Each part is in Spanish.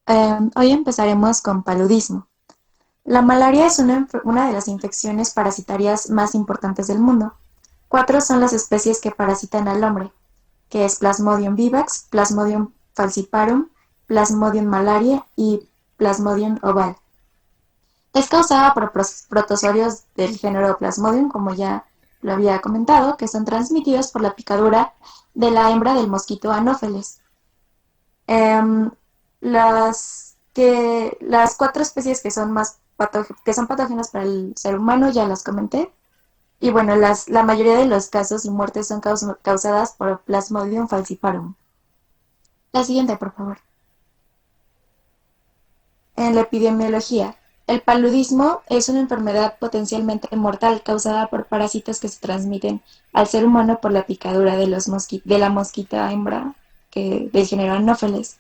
Hoy empezaremos con paludismo. La malaria es una de las infecciones parasitarias más importantes del mundo. Cuatro son las especies que parasitan al hombre, que es Plasmodium vivax, Plasmodium falciparum, Plasmodium malaria y Plasmodium ovale. Es causada por protozoarios del género Plasmodium, como ya lo había comentado, que son transmitidos por la picadura de la hembra del mosquito Anopheles. Em, las cuatro especies que son patógenas para el ser humano ya las comenté. Y bueno, la mayoría de los casos y muertes son causadas por Plasmodium falciparum. La siguiente, por favor. En la epidemiología, el paludismo es una enfermedad potencialmente mortal causada por parásitos que se transmiten al ser humano por la picadura de la mosquita hembra del género Anopheles.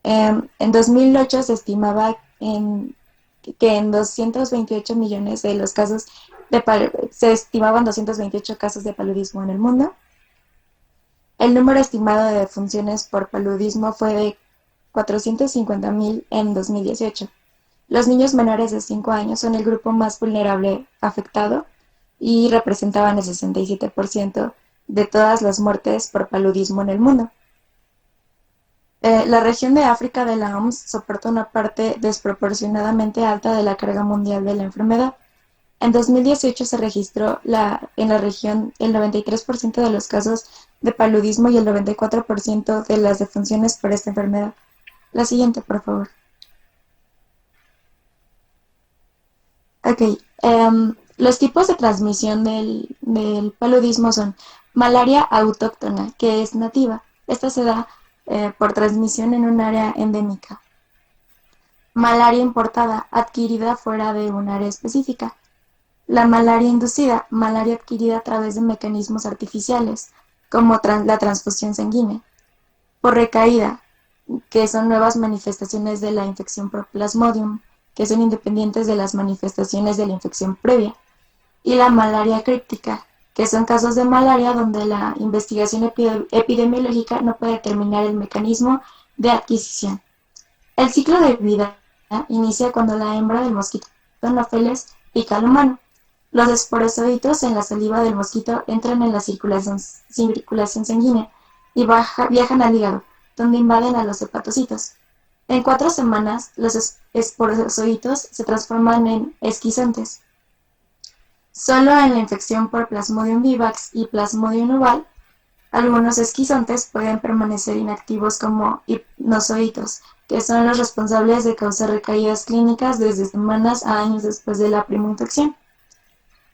En 2008 se estimaba que en 228 millones de los casos se estimaban 228 casos de paludismo en el mundo. El número estimado de defunciones por paludismo fue de 450.000 en 2018. Los niños menores de 5 años son el grupo más vulnerable afectado y representaban el 67% de todas las muertes por paludismo en el mundo. La región de África de la OMS soporta una parte desproporcionadamente alta de la carga mundial de la enfermedad. En 2018 se registró en la región el 93% de los casos de paludismo y el 94% de las defunciones por esta enfermedad. La siguiente, por favor. Ok. Los tipos de transmisión del paludismo son malaria autóctona, que es nativa. Esta se da por transmisión en un área endémica. Malaria importada, adquirida fuera de un área específica. La malaria inducida, malaria adquirida a través de mecanismos artificiales, como la transfusión sanguínea. Por recaída, que son nuevas manifestaciones de la infección por Plasmodium, que son independientes de las manifestaciones de la infección previa. Y la malaria críptica, que son casos de malaria donde la investigación epidemiológica no puede determinar el mecanismo de adquisición. El ciclo de vida inicia cuando la hembra del mosquito Anopheles pica al humano. Los esporozoitos en la saliva del mosquito entran en la circulación sanguínea y viajan al hígado, donde invaden a los hepatocitos. En 4 semanas, los esporozoitos se transforman en esquizantes. Solo en la infección por Plasmodium vivax y Plasmodium ovale, algunos esquizantes pueden permanecer inactivos como hipnozoitos, que son los responsables de causar recaídas clínicas desde semanas a años después de la primera infección.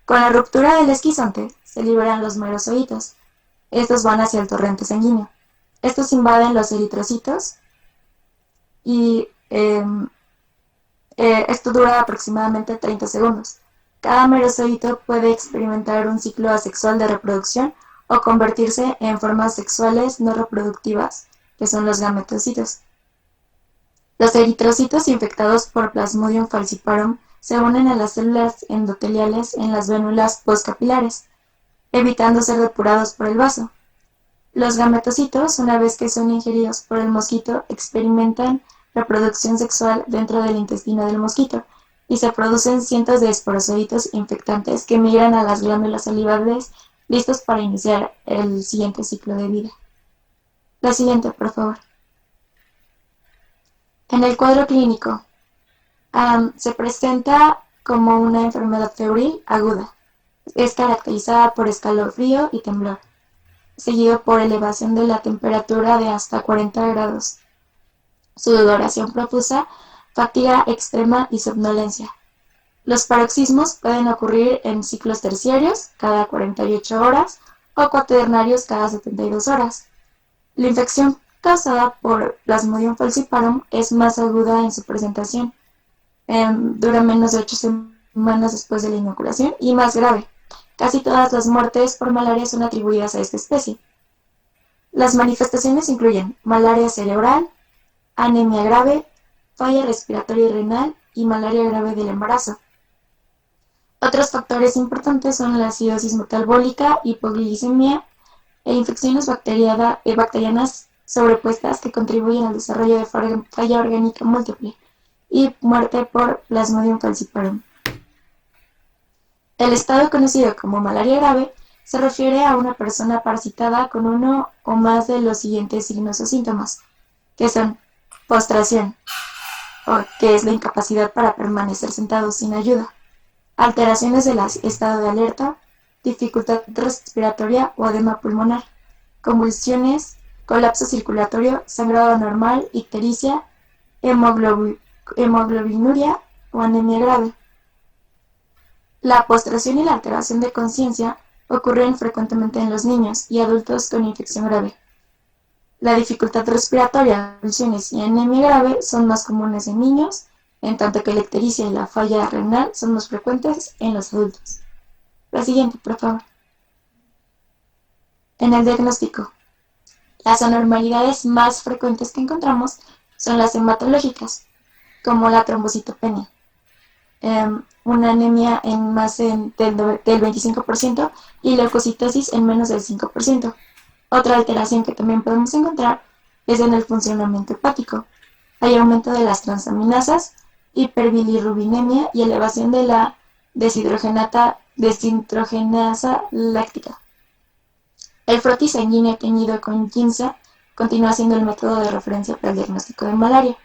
Con la ruptura del esquizante, se liberan los merozoitos. Estos van hacia el torrente sanguíneo. Estos invaden los eritrocitos y esto dura aproximadamente 30 segundos. Cada merozoito puede experimentar un ciclo asexual de reproducción o convertirse en formas sexuales no reproductivas, que son los gametocitos. Los eritrocitos infectados por Plasmodium falciparum se unen a las células endoteliales en las vénulas postcapilares, evitando ser depurados por el vaso. Los gametocitos, una vez que son ingeridos por el mosquito, experimentan reproducción sexual dentro del intestino del mosquito y se producen cientos de esporozoitos infectantes que migran a las glándulas salivales listos para iniciar el siguiente ciclo de vida. La siguiente, por favor. En el cuadro clínico, se presenta como una enfermedad febril aguda. Es caracterizada por escalofrío y temblor, seguido por elevación de la temperatura de hasta 40 grados, sudoración profusa, fatiga extrema y somnolencia. Los paroxismos pueden ocurrir en ciclos terciarios, cada 48 horas, o cuaternarios cada 72 horas. La infección causada por Plasmodium falciparum es más aguda en su presentación, dura menos de 8 semanas después de la inoculación y más grave. Casi todas las muertes por malaria son atribuidas a esta especie. Las manifestaciones incluyen malaria cerebral, anemia grave, falla respiratoria y renal y malaria grave del embarazo. Otros factores importantes son la acidosis metabólica, hipoglicemia e infecciones bacterianas sobrepuestas que contribuyen al desarrollo de falla orgánica múltiple y muerte por Plasmodium falciparum. El estado conocido como malaria grave se refiere a una persona parasitada con uno o más de los siguientes signos o síntomas, que son postración, que es la incapacidad para permanecer sentado sin ayuda, alteraciones del estado de alerta, dificultad respiratoria o edema pulmonar, convulsiones, colapso circulatorio, sangrado anormal, ictericia, hemoglobinuria o anemia grave. La postración y la alteración de conciencia ocurren frecuentemente en los niños y adultos con infección grave. La dificultad respiratoria, convulsiones y anemia grave son más comunes en niños, en tanto que la ictericia y la falla renal son más frecuentes en los adultos. La siguiente, por favor. En el diagnóstico, las anormalidades más frecuentes que encontramos son las hematológicas, como la trombocitopenia, una anemia en más del 25% y leucocitosis en menos del 5%. Otra alteración que también podemos encontrar es en el funcionamiento hepático. Hay aumento de las transaminasas, hiperbilirrubinemia y elevación de la deshidragenasa láctica. El frotis sanguíneo teñido con Giemsa continúa siendo el método de referencia para el diagnóstico de malaria.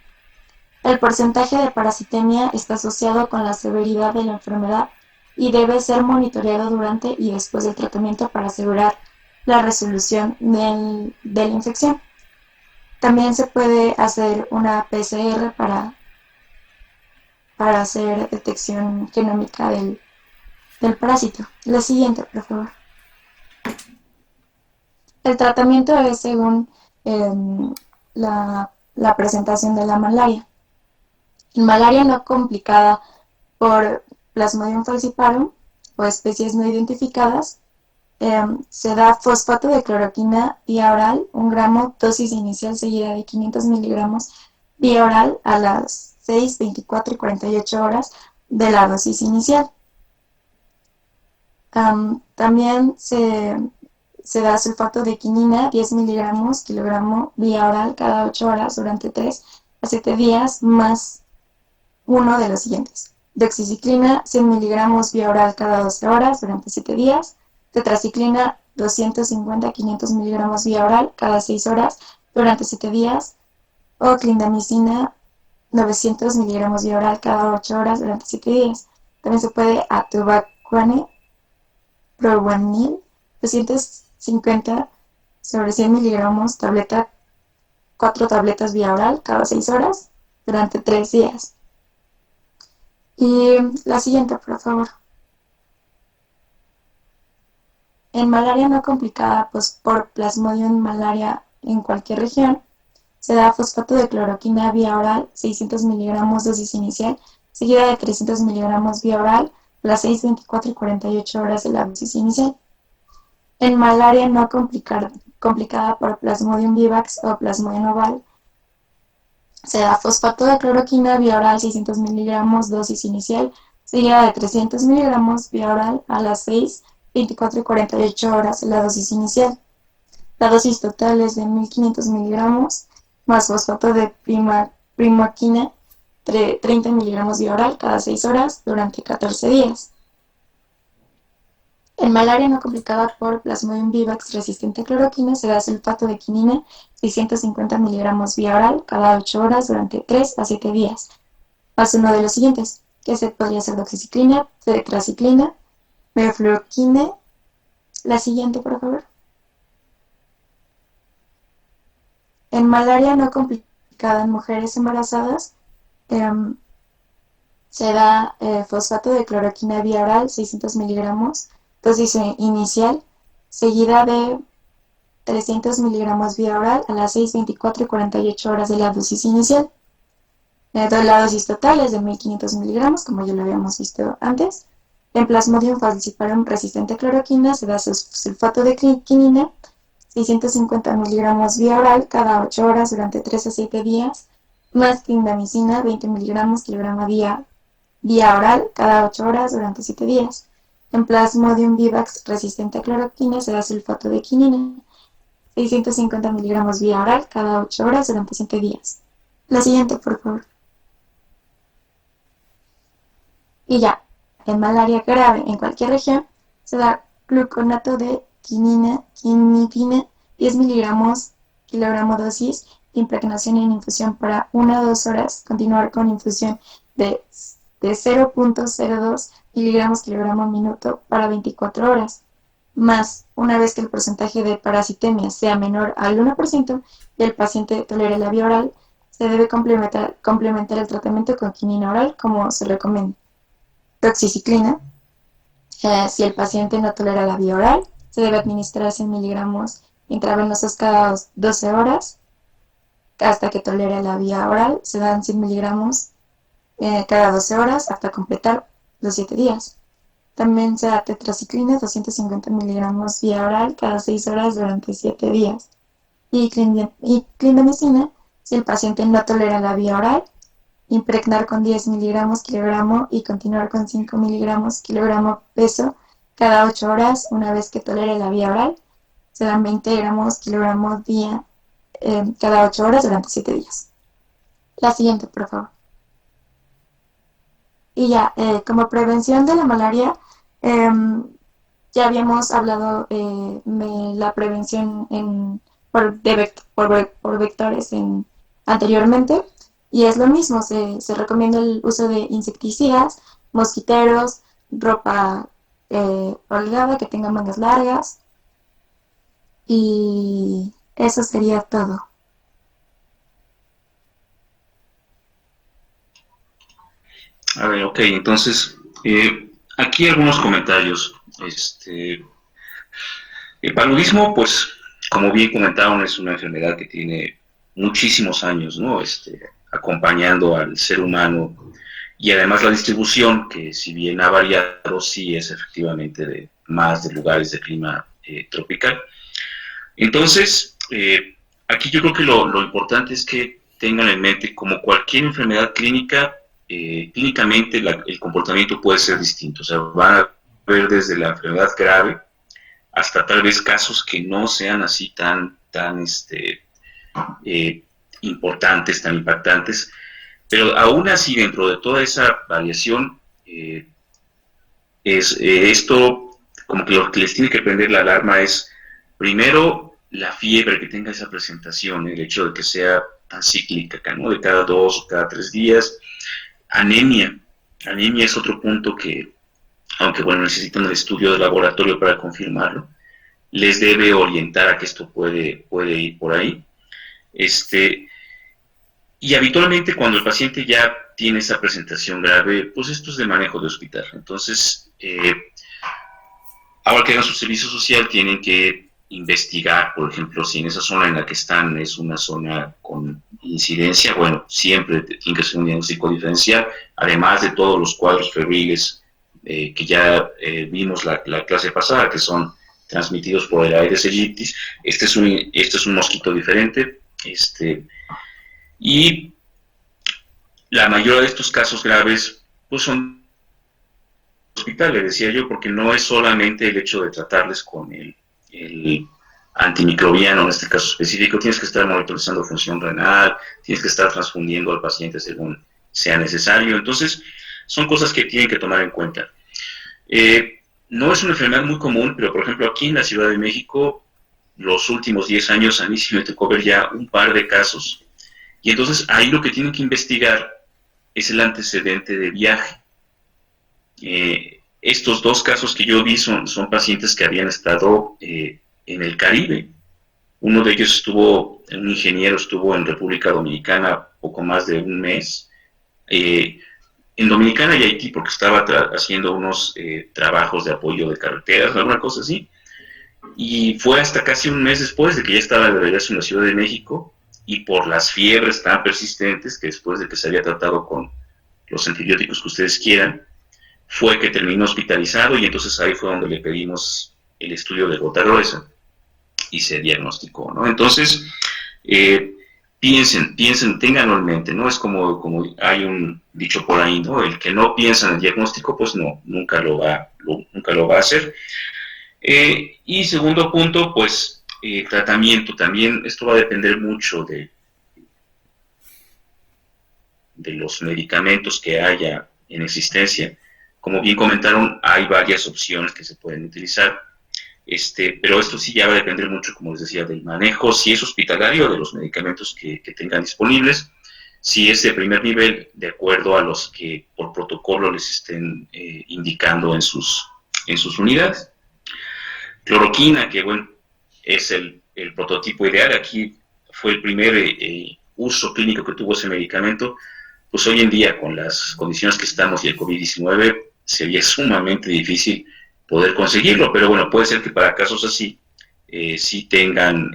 El porcentaje de parasitemia está asociado con la severidad de la enfermedad y debe ser monitoreado durante y después del tratamiento para asegurar la resolución de la infección. También se puede hacer una PCR para hacer detección genómica del parásito. La siguiente, por favor. El tratamiento es según la presentación de la malaria. En malaria no complicada por Plasmodium falciparum o especies no identificadas, se da fosfato de cloroquina vía oral, 1 gramo, dosis inicial seguida de 500 miligramos vía oral a las 6, 24 y 48 horas de la dosis inicial. También se da sulfato de quinina, 10 miligramos kilogramo vía oral cada 8 horas durante 3 a 7 días, más uno de los siguientes: doxiciclina, 100 miligramos vía oral cada 12 horas durante 7 días, tetraciclina, 250 a 500 miligramos vía oral cada 6 horas durante 7 días, o clindamicina, 900 miligramos vía oral cada 8 horas durante 7 días. También se puede atovaquone, Proguanil, 250 sobre 100 miligramos, 4 tabletas vía oral cada 6 horas durante 3 días. Y la siguiente, por favor. En malaria no complicada, pues por Plasmodium malaria en cualquier región, se da fosfato de cloroquina vía oral, 600 miligramos dosis inicial, seguida de 300 miligramos vía oral, las 6, 24 y 48 horas de la dosis inicial. En malaria no complicada por Plasmodium vivax o Plasmodium oval, se da fosfato de cloroquina vía oral, 600 miligramos dosis inicial, seguida de 300 miligramos vía oral a las 6, 24 y 48 horas de la dosis inicial. La dosis total es de 1500 miligramos más fosfato de primoquina, 30 miligramos vía oral cada 6 horas durante 14 días. En malaria no complicada por Plasmodium vivax resistente a cloroquina, se da sulfato de quinina, 650 miligramos vía oral cada 8 horas durante 3 a 7 días. Más uno de los siguientes, que podría ser doxiciclina, tetraciclina, mefloquine. La siguiente, por favor. En malaria no complicada en mujeres embarazadas, se da fosfato de cloroquina vía oral, 600 miligramos, dosis inicial, seguida de 300 miligramos vía oral a las 6, 24 y 48 horas de la dosis inicial. La dosis total es de 1500 miligramos, como ya lo habíamos visto antes. En Plasmodium falciparum resistente a cloroquina se da sulfato de quinina, 650 miligramos vía oral cada 8 horas durante 3 a 7 días, más clindamicina, 20 miligramos kilogramo vía oral cada 8 horas durante 7 días. En Plasmodium vivax resistente a cloroquina se da sulfato de quinina, 650 miligramos vía oral cada 8 horas durante 7 días. La siguiente, por favor. Y ya, en malaria grave en cualquier región, se da gluconato de quinitina, 10 miligramos kilogramo dosis, impregnación en infusión para 1 o 2 horas, continuar con infusión de 0.02 miligramos kilogramo minuto para 24 horas, más una vez que el porcentaje de parasitemia sea menor al 1% y el paciente tolere la vía oral, se debe complementar el tratamiento con quinina oral como se recomienda. Doxiciclina, si el paciente no tolera la vía oral, se debe administrar 100 miligramos intravenosos cada 12 horas. Hasta que tolere la vía oral, se dan 100 miligramos cada 12 horas hasta completar los 7 días. También se da tetraciclina, 250 miligramos vía oral cada 6 horas durante 7 días. Y clindamicina, si el paciente no tolera la vía oral, impregnar con 10 miligramos kilogramo y continuar con 5 miligramos kilogramo peso cada 8 horas una vez que tolere la vía oral. Se dan 20 gramos kilogramo día cada 8 horas durante 7 días. La siguiente, por favor. Y ya, como prevención de la malaria, ya habíamos hablado de la prevención por vectores anteriormente, y es lo mismo, se recomienda el uso de insecticidas, mosquiteros, ropa holgada que tenga mangas largas, y eso sería todo. A ver, ok, entonces, aquí algunos comentarios. El paludismo, pues, como bien comentaron, es una enfermedad que tiene muchísimos años, ¿no? Acompañando al ser humano, y además la distribución, que si bien ha variado, sí es efectivamente de más de lugares de clima tropical. Entonces, aquí yo creo que lo importante es que tengan en mente, como cualquier enfermedad clínica, clínicamente el comportamiento puede ser distinto. O sea, van a ver desde la enfermedad grave hasta tal vez casos que no sean así tan importantes, tan impactantes, pero aún así dentro de toda esa variación esto como que lo que les tiene que prender la alarma es primero la fiebre, que tenga esa presentación, el hecho de que sea tan cíclica, ¿no? De cada 2 o cada 3 días. Anemia es otro punto que, aunque bueno, necesitan el estudio de laboratorio para confirmarlo, les debe orientar a que esto puede ir por ahí. Y habitualmente cuando el paciente ya tiene esa presentación grave, pues esto es de manejo de hospital. Entonces, ahora que hagan su servicio social, tienen que investigar, por ejemplo, si en esa zona en la que están es una zona con incidencia, bueno, siempre tiene que ser un diagnóstico diferencial, además de todos los cuadros febriles que ya vimos la clase pasada, que son transmitidos por el Aedes aegypti. Este es un mosquito diferente, y la mayoría de estos casos graves pues son hospitales, decía yo, porque no es solamente el hecho de tratarles con el antimicrobiano, en este caso específico, tienes que estar monitorizando función renal, tienes que estar transfundiendo al paciente según sea necesario. Entonces, son cosas que tienen que tomar en cuenta. No es una enfermedad muy común, pero por ejemplo aquí en la Ciudad de México, los últimos 10 años a mí sí me tocó ver ya un par de casos, y entonces ahí lo que tienen que investigar es el antecedente de viaje. Estos 2 casos que yo vi son pacientes que habían estado en el Caribe. Uno de ellos un ingeniero estuvo en República Dominicana poco más de un mes, en Dominicana y Haití, porque estaba haciendo unos trabajos de apoyo de carreteras, alguna cosa así, y fue hasta casi un mes después de que ya estaba de regreso en la Ciudad de México, y por las fiebres tan persistentes, que después de que se había tratado con los antibióticos que ustedes quieran, fue que terminó hospitalizado, y entonces ahí fue donde le pedimos el estudio de gota gruesa y se diagnosticó, ¿no? Entonces, piensen, ténganlo en mente, ¿no? Es como hay un dicho por ahí, ¿no? El que no piensa en el diagnóstico, pues no, nunca lo va a hacer. Y segundo punto, pues Tratamiento también, esto va a depender mucho de los medicamentos que haya en existencia. Como bien comentaron, hay varias opciones que se pueden utilizar, pero esto sí ya va a depender mucho, como les decía, del manejo, si es hospitalario, de los medicamentos que tengan disponibles, si es de primer nivel, de acuerdo a los que por protocolo les estén indicando en sus unidades. Cloroquina, que bueno, es el prototipo ideal, aquí fue el primer uso clínico que tuvo ese medicamento, pues hoy en día con las condiciones que estamos y el COVID-19 sería sumamente difícil poder conseguirlo, pero bueno, puede ser que para casos así sí tengan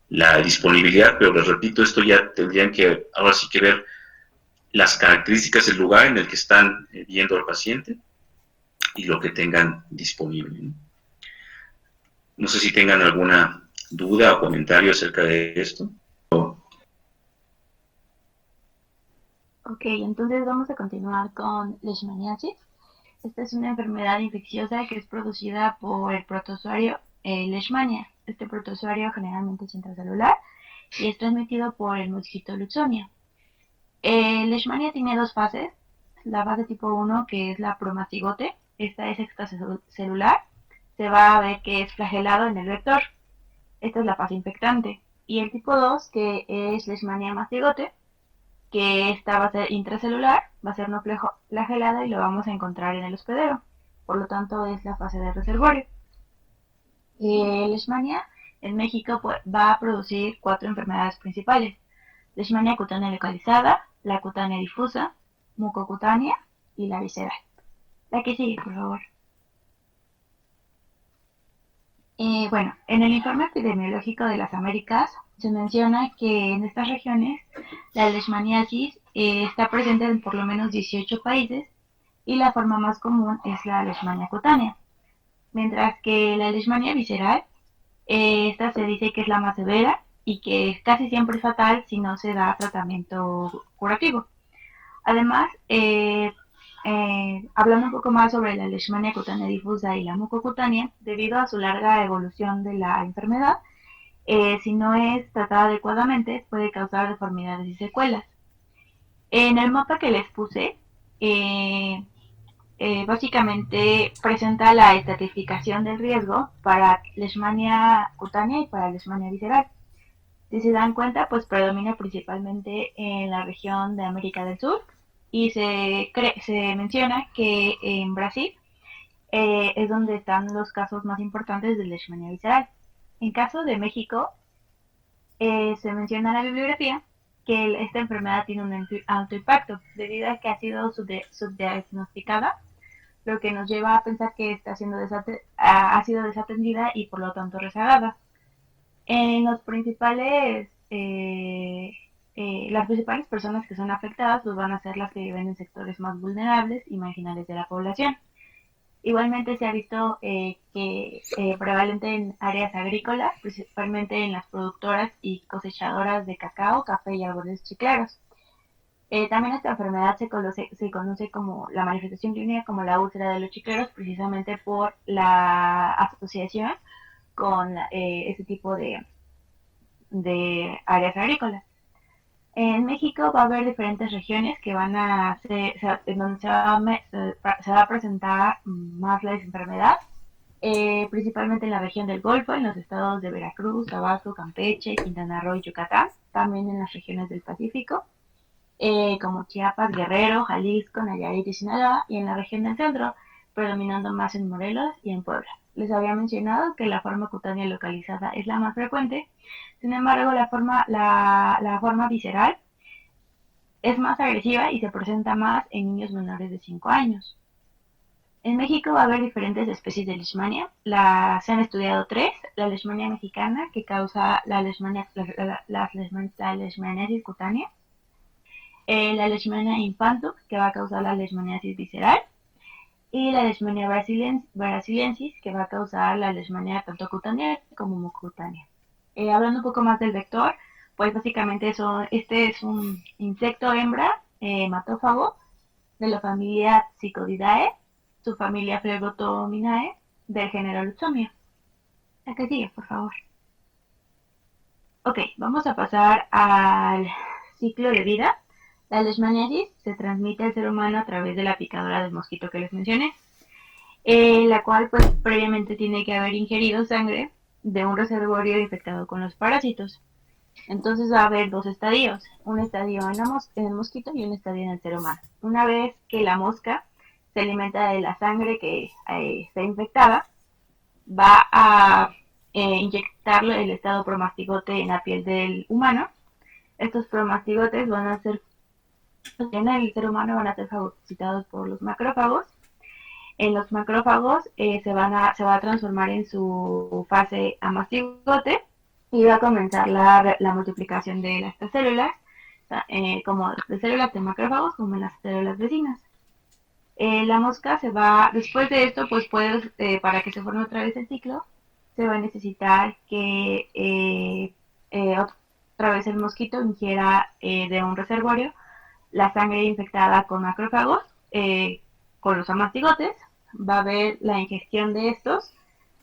la disponibilidad, pero les repito, esto ya tendrían que ahora sí que ver las características del lugar en el que están viendo al paciente y lo que tengan disponible, ¿no? No sé si tengan alguna duda o comentario acerca de esto. Ok, entonces vamos a continuar con leishmaniasis. Esta es una enfermedad infecciosa que es producida por el protozoario Leishmania. Este protozoario generalmente es intracelular y es transmitido por el mosquito Luxonia. Leishmania tiene dos fases. La fase tipo 1, que es la promastigote, esta es extracelular. Se va a ver que es flagelado en el vector. Esta es la fase infectante. Y el tipo 2, que es Leishmania mastigote, que esta va a ser intracelular, va a ser no flagelada y lo vamos a encontrar en el hospedero. Por lo tanto, es la fase de reservorio. Leishmania en México va a producir cuatro enfermedades principales. Leishmania cutánea localizada, la cutánea difusa, mucocutánea y la visceral. La que sigue, por favor. Bueno, en el informe epidemiológico de las Américas se menciona que en estas regiones la leishmaniasis está presente en por lo menos 18 países y la forma más común es la leishmania cutánea, mientras que la leishmania visceral, esta se dice que es la más severa y que casi siempre es fatal si no se da tratamiento curativo. Además, hablando un poco más sobre la leishmania cutánea difusa y la mucocutánea, debido a su larga evolución de la enfermedad, si no es tratada adecuadamente, puede causar deformidades y secuelas. En el mapa que les puse, eh, básicamente presenta la estratificación del riesgo para leishmania cutánea y para leishmania visceral. Si se dan cuenta, pues predomina principalmente en la región de América del Sur y se menciona que en Brasil es donde están los casos más importantes de leishmania visceral. En caso de México, se menciona en la bibliografía que esta enfermedad tiene un alto impacto debido a que ha sido subdiagnosticada, lo que nos lleva a pensar que ha sido desatendida y por lo tanto rezagada. En los principales, las principales personas que son afectadas pues van a ser las que viven en sectores más vulnerables y marginales de la población. Igualmente se ha visto que prevalente en áreas agrícolas, principalmente en las productoras y cosechadoras de cacao, café y árboles chicleros. También esta enfermedad se conoce como la manifestación clínica como la úlcera de los chicleros, precisamente por la asociación con ese tipo de áreas agrícolas. En México va a haber diferentes regiones que van a ser, en donde se va a presentar más la enfermedad, principalmente en la región del Golfo, en los estados de Veracruz, Tabasco, Campeche, Quintana Roo y Yucatán, también en las regiones del Pacífico, como Chiapas, Guerrero, Jalisco, Nayarit y Sinaloa, y en la región del centro, predominando más en Morelos y en Puebla. Les había mencionado que la forma cutánea localizada es la más frecuente, sin embargo la forma visceral es más agresiva y se presenta más en niños menores de 5 años. En México va a haber diferentes especies de leishmania. Se han estudiado tres: la leishmania mexicana, que causa la leishmaniasis cutánea, la leishmania infantum, que va a causar la leishmaniasis visceral, y la leishmania brasiliensis, que va a causar la leishmania tanto cutánea como mucocutánea. Hablando un poco más del vector, pues básicamente este es un insecto hembra hematófago de la familia Psychodidae, su familia Phlegotominae, del género Luxomia. La que sigue, por favor. Ok, vamos a pasar al ciclo de vida. La leishmaniasis se transmite al ser humano a través de la picadura del mosquito que les mencioné, la cual pues previamente tiene que haber ingerido sangre de un reservorio infectado con los parásitos. Entonces va a haber dos estadios, un estadio en el mosquito y un estadio en el ser humano. Una vez que la mosca se alimenta de la sangre que está infectada, va a inyectarle el estado promastigote en la piel del humano. Estos promastigotes van a ser, en el ser humano van a ser fagocitados por los macrófagos. En los macrófagos se va a transformar en su fase amastigote y va a comenzar la multiplicación de estas células, como de células de macrófagos como en las células vecinas. La mosca se va, después de esto, pues puede, para que se forme otra vez el ciclo, se va a necesitar que otra vez el mosquito ingiera de un reservorio la sangre infectada con macrófagos, con los amastigotes, va a haber la ingestión de estos,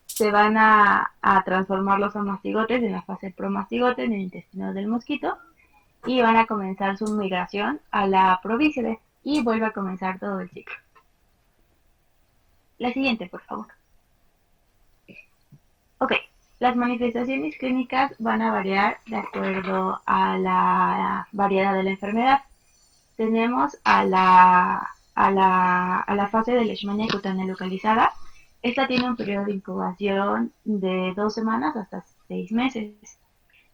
se van a transformar los amastigotes en la fase promastigote en el intestino del mosquito y van a comenzar su migración a la provícide y vuelve a comenzar todo el ciclo. La siguiente, por favor. Ok, las manifestaciones clínicas van a variar de acuerdo a la variedad de la enfermedad. Tenemos a la fase de leishmania cutánea localizada. Esta tiene un periodo de incubación de 2 semanas hasta 6 meses.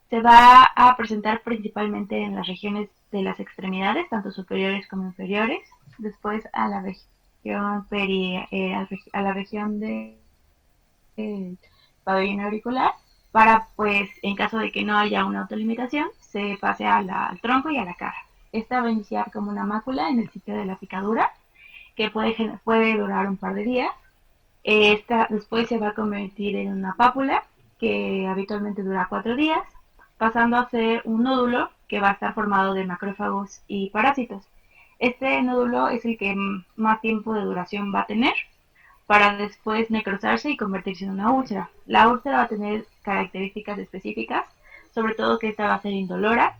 Se va a presentar principalmente en las regiones de las extremidades, tanto superiores como inferiores. Después a la región a la región de pabellón auricular, para pues en caso de que no haya una autolimitación, se pase al tronco y a la cara. Esta va a iniciar como una mácula en el sitio de la picadura, que puede durar un par de días. Esta después se va a convertir en una pápula, que habitualmente dura 4 días, pasando a ser un nódulo que va a estar formado de macrófagos y parásitos. Este nódulo es el que más tiempo de duración va a tener, para después necrosarse y convertirse en una úlcera. La úlcera va a tener características específicas, sobre todo que esta va a ser indolora,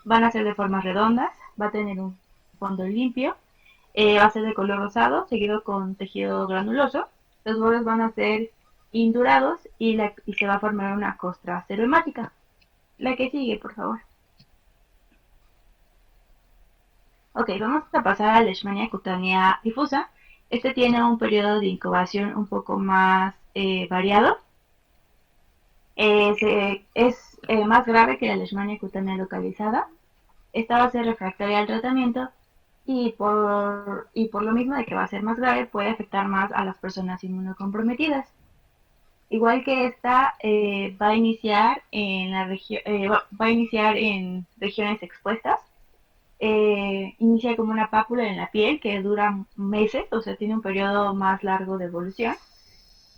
van a ser de formas redondas, va a tener un fondo limpio, va a ser de color rosado, seguido con tejido granuloso, los bordes van a ser indurados y se va a formar una costra serohemática. La que sigue, por favor. Ok, vamos a pasar a la leishmania cutánea difusa. Este tiene un periodo de incubación un poco más variado. Es más grave que la leishmania cutánea localizada. Esta va a ser refractaria al tratamiento y por lo mismo de que va a ser más grave, puede afectar más a las personas inmunocomprometidas. Igual que esta, va a iniciar en va a iniciar en regiones expuestas. Inicia como una pápula en la piel que dura meses, o sea, tiene un periodo más largo de evolución.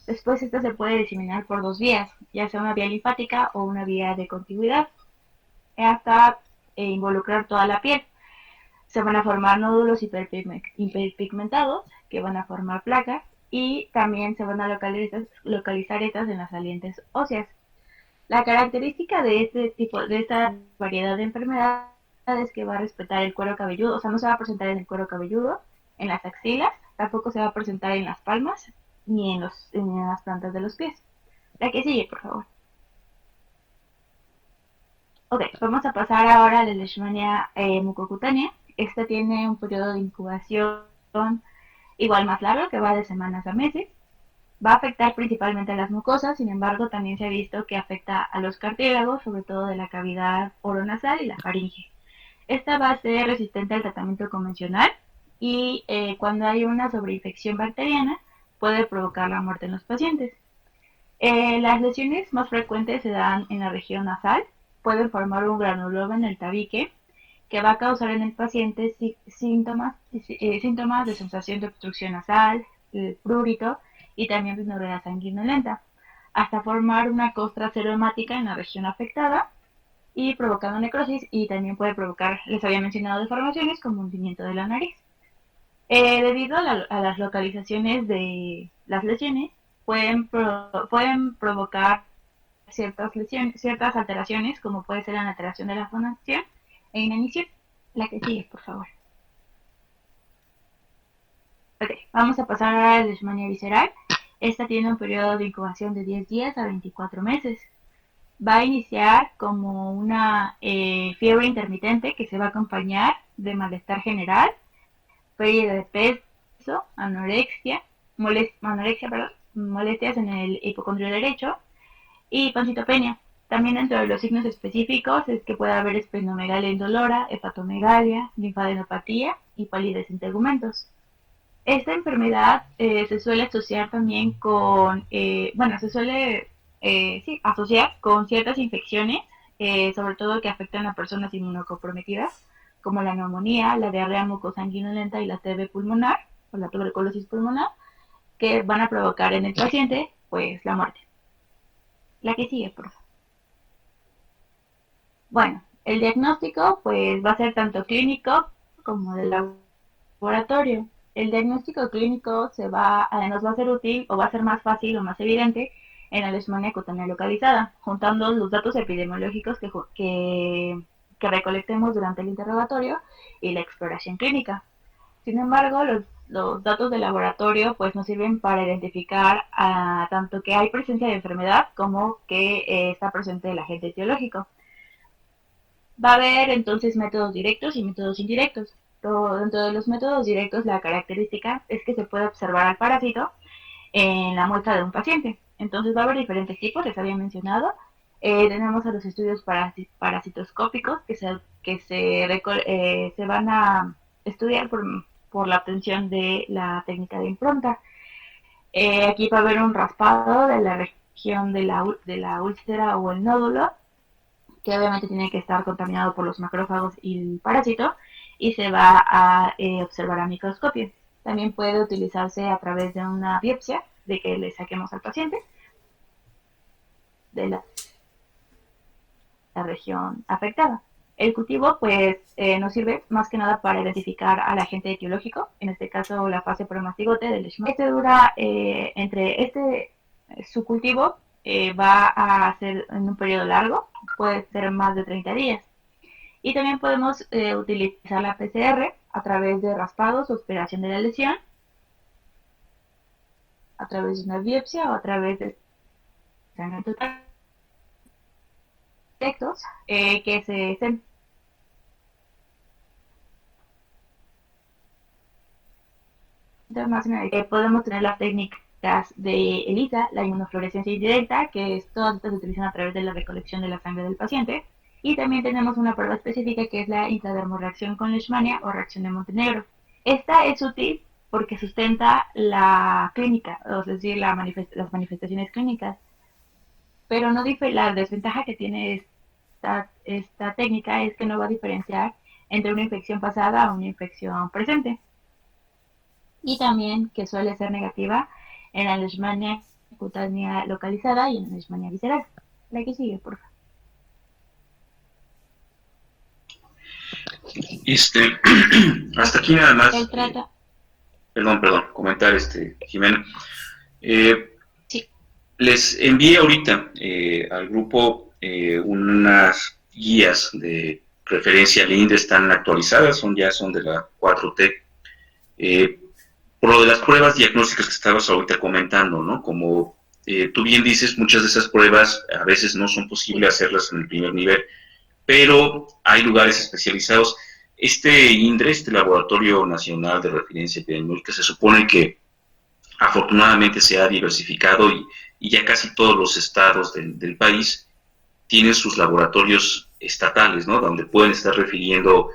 Después esta se puede diseminar por dos vías, ya sea una vía linfática o una vía de contigüidad, hasta involucrar toda la piel. Se van a formar nódulos hiperpigmentados que van a formar placas y también se van a localizar estas en las salientes óseas. La característica de de esta variedad de enfermedades es que va a respetar el cuero cabelludo, o sea, no se va a presentar en el cuero cabelludo, en las axilas, tampoco se va a presentar en las palmas ni en las plantas de los pies. La que sigue, por favor. Ok, vamos a pasar ahora a la leishmania mucocutánea. Esta tiene un periodo de incubación igual más largo, que va de semanas a meses. Va a afectar principalmente a las mucosas, sin embargo, también se ha visto que afecta a los cartílagos, sobre todo de la cavidad oronasal y la faringe. Esta va a ser resistente al tratamiento convencional y cuando hay una sobreinfección bacteriana puede provocar la muerte en los pacientes. Las lesiones más frecuentes se dan en la región nasal, pueden formar un granuloma en el tabique que va a causar en el paciente síntomas de sensación de obstrucción nasal, prurito y también de rinorrea sanguinolenta, hasta formar una costra serohemática en la región afectada y provocando necrosis, y también puede provocar, les había mencionado, deformaciones como hundimiento de la nariz. Debido a las localizaciones de las lesiones, pueden provocar ciertas alteraciones, como puede ser la alteración de la fonación e inanición. La que sigue, por favor. Ok, vamos a pasar a la leishmania visceral. Esta tiene un periodo de incubación de 10 días a 24 meses. Va a iniciar como una fiebre intermitente que se va a acompañar de malestar general, pérdida de peso, molestias en el hipocondrio derecho y pancitopenia. También dentro de los signos específicos es que puede haber esplenomegalia indolora, hepatomegalia, linfadenopatía y palidez en tegumentos. Esta enfermedad se suele asociar también con, asociar con ciertas infecciones, sobre todo que afectan a personas inmunocomprometidas, como la neumonía, la diarrea mucosanguinolenta y la TB pulmonar, o la tuberculosis pulmonar, que van a provocar en el paciente, pues, la muerte. La que sigue, por favor. Bueno, el diagnóstico, pues, va a ser tanto clínico como de laboratorio. El diagnóstico clínico nos va a ser útil o va a ser más fácil o más evidente en la leishmania cutánea localizada, juntando los datos epidemiológicos que recolectemos durante el interrogatorio y la exploración clínica. Sin embargo, los datos de laboratorio pues nos sirven para identificar tanto que hay presencia de enfermedad como que está presente el agente etiológico. Va a haber entonces métodos directos y métodos indirectos. Dentro de los métodos directos, la característica es que se puede observar al parásito en la muestra de un paciente. Entonces va a haber diferentes tipos, les había mencionado. Tenemos a los estudios parasitoscópicos que se van a estudiar por la obtención de la técnica de impronta. Aquí va a haber un raspado de la región de la úlcera o el nódulo, que obviamente tiene que estar contaminado por los macrófagos y el parásito, y se va a observar a microscopio. También puede utilizarse a través de una biopsia, de que le saquemos al paciente de la región afectada. El cultivo pues nos sirve más que nada para identificar al agente etiológico, en este caso la fase promastigote del leishmania. Su cultivo va a ser en un periodo largo, puede ser más de 30 días. Y también podemos utilizar la PCR a través de raspados o aspiración de la lesión, a través de una biopsia o a través de sangre total textos que se podemos tener las técnicas de ELISA, la inmunofluorescencia indirecta, que todas estas se utilizan a través de la recolección de la sangre del paciente. Y también tenemos una prueba específica que es la intradermoreacción con leishmania o reacción de Montenegro. Esta es útil porque sustenta la clínica, es decir, las manifestaciones clínicas. Pero la desventaja que tiene esta técnica es que no va a diferenciar entre una infección pasada o una infección presente. Y también que suele ser negativa en la leishmania cutánea localizada y en la leishmania visceral. La que sigue, por favor. Hasta aquí nada más. El trata. Perdón, comentar, Jimena. Sí. Les envié ahorita al grupo unas guías de referencia al INDE, están actualizadas, son de la 4T. Por lo de las pruebas diagnósticas que estabas ahorita comentando, ¿no? Como tú bien dices, muchas de esas pruebas a veces no son posibles hacerlas en el primer nivel, pero hay lugares especializados. INDRE, Laboratorio Nacional de Referencia Epidemiológica, se supone que afortunadamente se ha diversificado y ya casi todos los estados del país tienen sus laboratorios estatales, ¿no? Donde pueden estar refiriendo,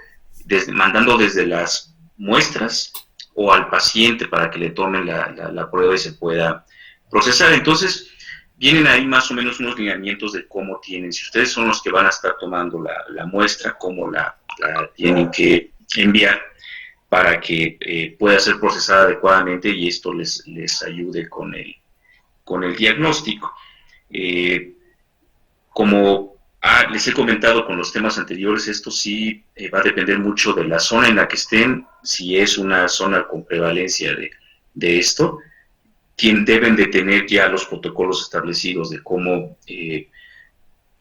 mandando desde las muestras o al paciente para que le tomen la prueba y se pueda procesar. Entonces, vienen ahí más o menos unos lineamientos de cómo tienen, si ustedes son los que van a estar tomando la muestra, cómo la tienen que enviar para que pueda ser procesada adecuadamente y esto les ayude con el diagnóstico. Como les he comentado con los temas anteriores, esto sí va a depender mucho de la zona en la que estén, si es una zona con prevalencia de esto, quien deben de tener ya los protocolos establecidos de cómo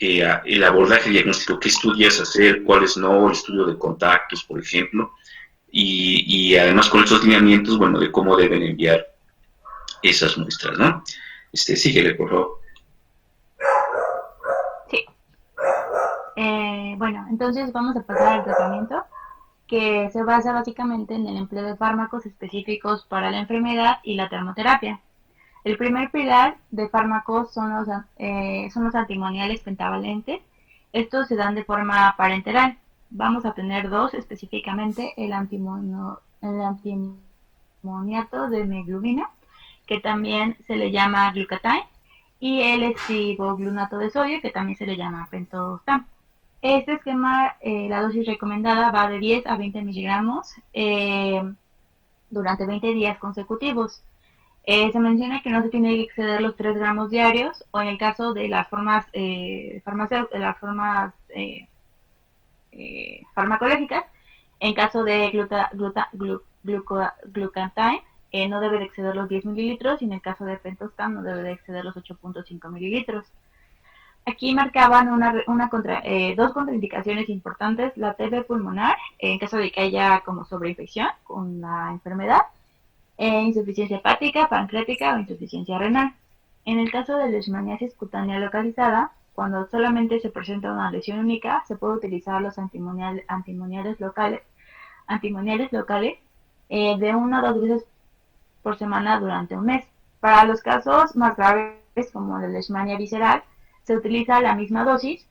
el abordaje diagnóstico, qué estudias hacer, cuáles no, el estudio de contactos, por ejemplo, y además con estos lineamientos, bueno, de cómo deben enviar esas muestras, ¿no? Síguele, por favor. Sí. Bueno, entonces vamos a pasar al tratamiento, que se basa básicamente en el empleo de fármacos específicos para la enfermedad y la termoterapia. El primer pilar de fármacos son los antimoniales pentavalentes. Estos se dan de forma parenteral. Vamos a tener dos específicamente, el antimoniato de meglumina, que también se le llama glutathione, y el estivoglunato de sodio, que también se le llama pentostan. Este esquema, la dosis recomendada va de 10 a 20 miligramos durante 20 días consecutivos. Se menciona que no se tiene que exceder los 3 gramos diarios, o en el caso de las formas, farmacológicas, en caso de glutathione, no debe de exceder los 10 mililitros, y en el caso de pentostan no debe de exceder los 8.5 mililitros. Aquí marcaban dos contraindicaciones importantes: la TB pulmonar, en caso de que haya como sobreinfección con la enfermedad, insuficiencia hepática, pancreática o insuficiencia renal. En el caso de leishmaniasis cutánea localizada, cuando solamente se presenta una lesión única, se puede utilizar los antimoniales locales de 1 a 2 veces por semana durante un mes. Para los casos más graves, como la leishmania visceral, se utiliza la misma dosis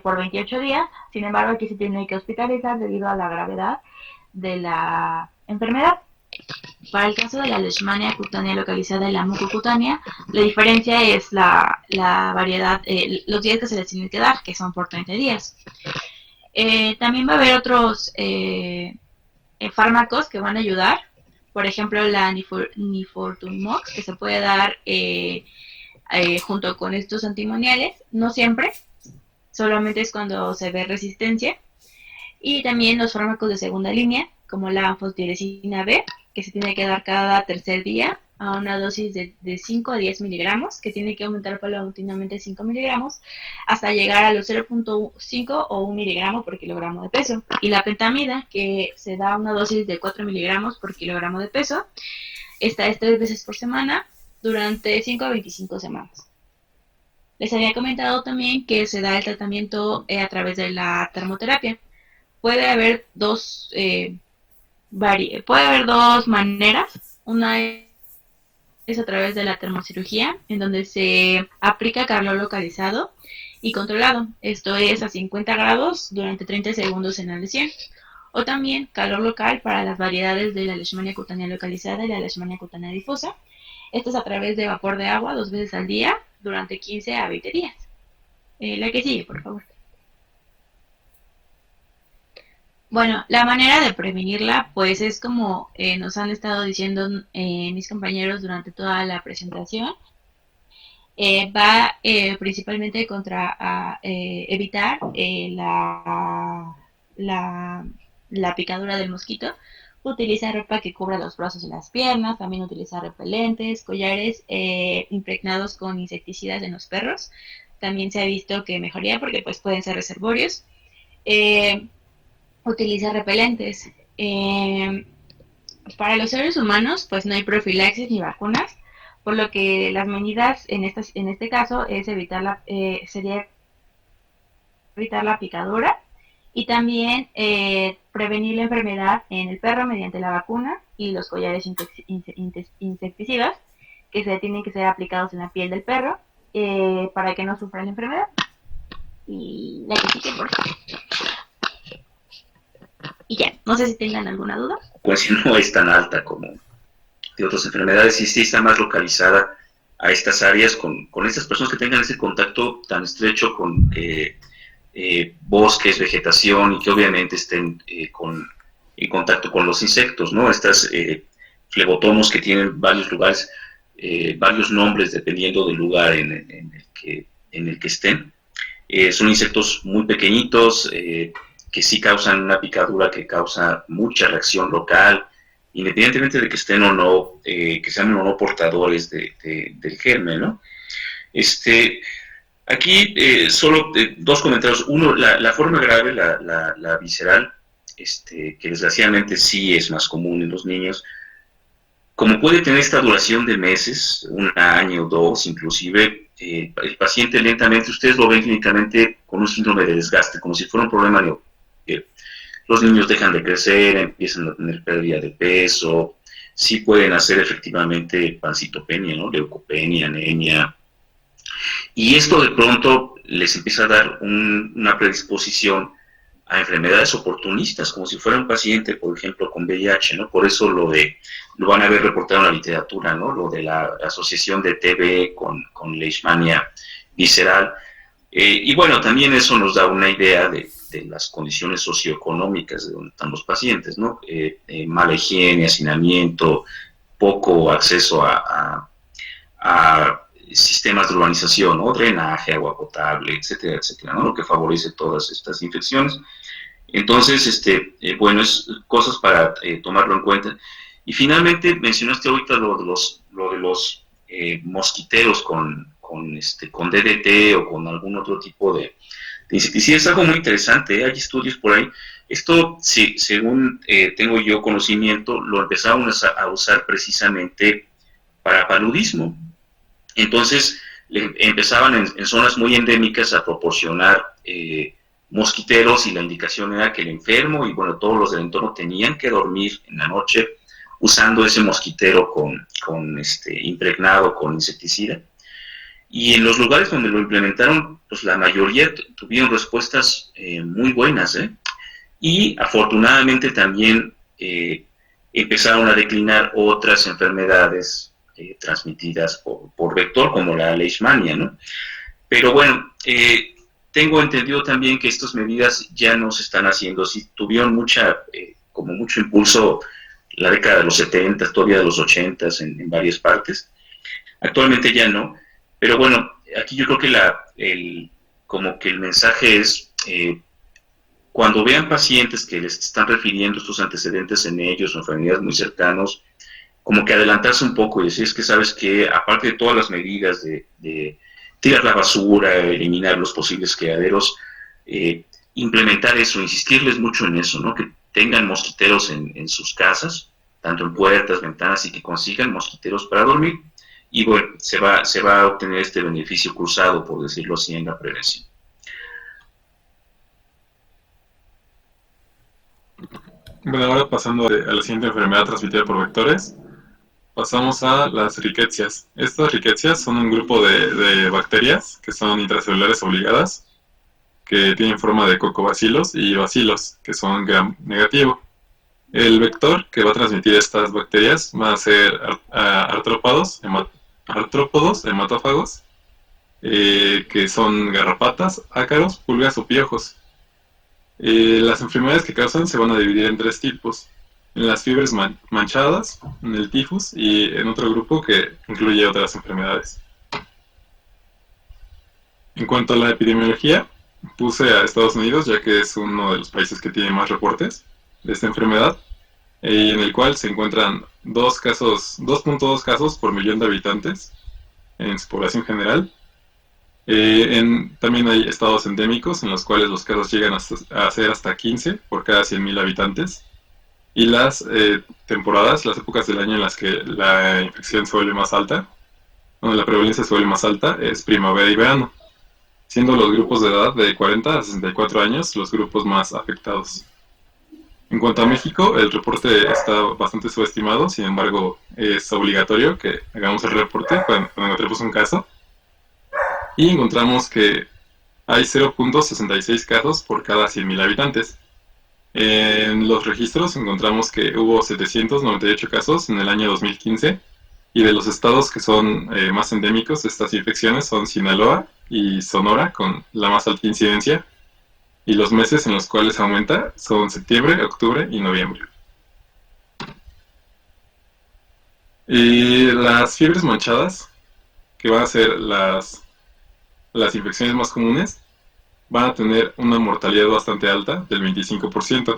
por 28 días. Sin embargo, aquí se tiene que hospitalizar debido a la gravedad de la enfermedad. Para el caso de la leishmania cutánea localizada y la mucocutánea, la diferencia es la variedad, los días que se les tiene que dar, que son por 30 días. También va a haber otros fármacos que van a ayudar. Por ejemplo, la nifortumimox, que se puede dar junto con estos antimoniales, no siempre, solamente es cuando se ve resistencia. Y también los fármacos de segunda línea, como la anfotericina B, que se tiene que dar cada tercer día a una dosis de 5 a 10 miligramos, que tiene que aumentar paulatinamente 5 miligramos hasta llegar a los 0.5 o 1 miligramo por kilogramo de peso. Y la pentamida, que se da una dosis de 4 miligramos por kilogramo de peso. Esta es 3 veces por semana durante 5 a 25 semanas. Les había comentado también que se da el tratamiento a través de la termoterapia. Puede haber dos maneras. Una es a través de la termocirugía, en donde se aplica calor localizado y controlado. Esto es a 50 grados durante 30 segundos en la lesión. O también calor local para las variedades de la leishmania cutánea localizada y la leishmania cutánea difusa. Esto es a través de vapor de agua 2 veces al día durante 15 a 20 días. La que sigue, por favor. Bueno, la manera de prevenirla, pues es como nos han estado diciendo mis compañeros durante toda la presentación. Va principalmente contra evitar la picadura del mosquito. Utiliza ropa que cubra los brazos y las piernas. También utiliza repelentes, collares impregnados con insecticidas en los perros. También se ha visto que mejoría porque pues pueden ser reservorios. Utiliza repelentes. Para los seres humanos, pues no hay profilaxis ni vacunas, por lo que las medidas en este caso es sería evitar la picadura y también prevenir la enfermedad en el perro mediante la vacuna y los collares insecticidas que se tienen que ser aplicados en la piel del perro para que no sufra la enfermedad. Y la que sigue, por favor. Y ya, no sé si tengan alguna duda. Pues no es tan alta como de otras enfermedades, y sí está más localizada a estas áreas con estas personas que tengan ese contacto tan estrecho con bosques, vegetación, y que obviamente estén en contacto con los insectos, ¿no? Estas flebotomos que tienen varios lugares, varios nombres dependiendo del lugar en el que estén. Son insectos muy pequeñitos, que sí causan una picadura que causa mucha reacción local, independientemente de que estén o no, que sean o no portadores del germen, ¿no? Este, aquí solo dos comentarios. Uno, la forma grave, la visceral, que desgraciadamente sí es más común en los niños, como puede tener esta duración de meses, un año, dos, inclusive, el paciente lentamente, ustedes lo ven clínicamente con un síndrome de desgaste, como si fuera un problema de los niños dejan de crecer, empiezan a tener pérdida de peso, sí pueden hacer efectivamente pancitopenia, ¿no? Leucopenia, anemia, y esto de pronto les empieza a dar una predisposición a enfermedades oportunistas, como si fuera un paciente, por ejemplo, con VIH, ¿no? Por eso lo van a ver reportado en la literatura, ¿no? Lo de la asociación de TB con leishmania visceral. Y bueno, también eso nos da una idea de las condiciones socioeconómicas de donde están los pacientes, ¿no? Mala higiene, hacinamiento, poco acceso a sistemas de urbanización, ¿no? Drenaje, agua potable, etcétera, etcétera, ¿no? Lo que favorece todas estas infecciones. Entonces, bueno, es cosas para tomarlo en cuenta. Y finalmente mencionaste ahorita lo de los mosquiteros con DDT o con algún otro tipo de insecticida. Es algo muy interesante, hay estudios por ahí. Esto, sí, según tengo yo conocimiento, lo empezaron a usar precisamente para paludismo. Entonces, empezaban en zonas muy endémicas a proporcionar mosquiteros y la indicación era que el enfermo y bueno, todos los del entorno tenían que dormir en la noche usando ese mosquitero impregnado con insecticida. Y en los lugares donde lo implementaron, pues la mayoría tuvieron respuestas muy buenas, ¿eh? Y afortunadamente también empezaron a declinar otras enfermedades transmitidas por vector, como la leishmania, ¿no? Pero bueno, tengo entendido también que estas medidas ya no se están haciendo. Sí tuvieron como mucho impulso la década de los 70, todavía de los 80 en varias partes. Actualmente ya no. Pero bueno, aquí yo creo que como que el mensaje es, cuando vean pacientes que les están refiriendo estos antecedentes en ellos o enfermedades muy cercanos, como que adelantarse un poco y decir, es que sabes que aparte de todas las medidas de tirar la basura, eliminar los posibles criaderos, implementar eso, insistirles mucho en eso, ¿no? Que tengan mosquiteros en sus casas, tanto en puertas, ventanas, y que consigan mosquiteros para dormir. Y bueno, se va a obtener este beneficio cruzado, por decirlo así, en la prevención. Bueno, ahora pasando a la siguiente enfermedad transmitida por vectores, pasamos a las riquecias. Estas riquecias son un grupo de bacterias que son intracelulares obligadas, que tienen forma de cocobacilos y bacilos, que son gram negativo. El vector que va a transmitir estas bacterias va a ser artrópodos, hematófagos, que son garrapatas, ácaros, pulgas o piojos. Las enfermedades que causan se van a dividir en tres tipos: en las fiebres manchadas, en el tifus y en otro grupo que incluye otras enfermedades. En cuanto a la epidemiología, puse a Estados Unidos, ya que es uno de los países que tiene más reportes de esta enfermedad, en el cual se encuentran 2.2 casos por millón de habitantes en su población general. También hay estados endémicos en los cuales los casos llegan a ser hasta 15 por cada 100.000 habitantes. Y las temporadas, las épocas del año en las que la infección se vuelve más alta, donde la prevalencia se vuelve más alta, es primavera y verano, siendo los grupos de edad de 40 a 64 años los grupos más afectados. En cuanto a México, el reporte está bastante subestimado, sin embargo es obligatorio que hagamos el reporte cuando encontremos un caso. Y encontramos que hay 0.66 casos por cada 100.000 habitantes. En los registros encontramos que hubo 798 casos en el año 2015, y de los estados que son más endémicos de estas infecciones son Sinaloa y Sonora, con la más alta incidencia, y los meses en los cuales aumenta son septiembre, octubre y noviembre. Y las fiebres manchadas, que van a ser las infecciones más comunes, van a tener una mortalidad bastante alta, del 25%.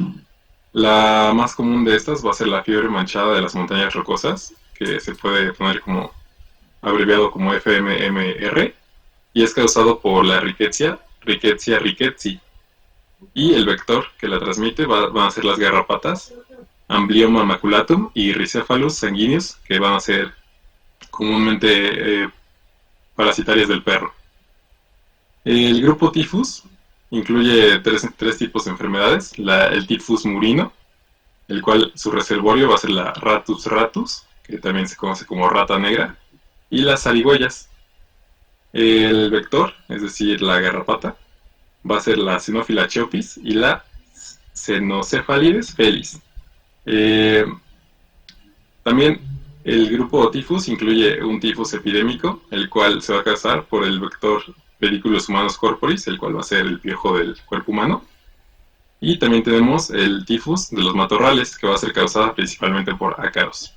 La más común de estas va a ser la fiebre manchada de las montañas rocosas, que se puede poner como abreviado como FMMR, y es causado por la Rickettsia rickettsii. Y el vector que la transmite van a ser las garrapatas, Amblyomma maculatum y Rhicephalus sanguineus, que van a ser comúnmente parasitarias del perro. El grupo tifus incluye tres tipos de enfermedades: el tifus murino, el cual su reservorio va a ser la Ratus ratus, que también se conoce como rata negra, y las zarigüeyas. El vector, es decir, la garrapata, va a ser la Xenophila chiopis y la Xenocephalides felis. También el grupo tifus incluye un tifus epidémico, el cual se va a causar por el vector Pediculus humanus corporis, el cual va a ser el piojo del cuerpo humano. Y también tenemos el tifus de los matorrales, que va a ser causada principalmente por ácaros.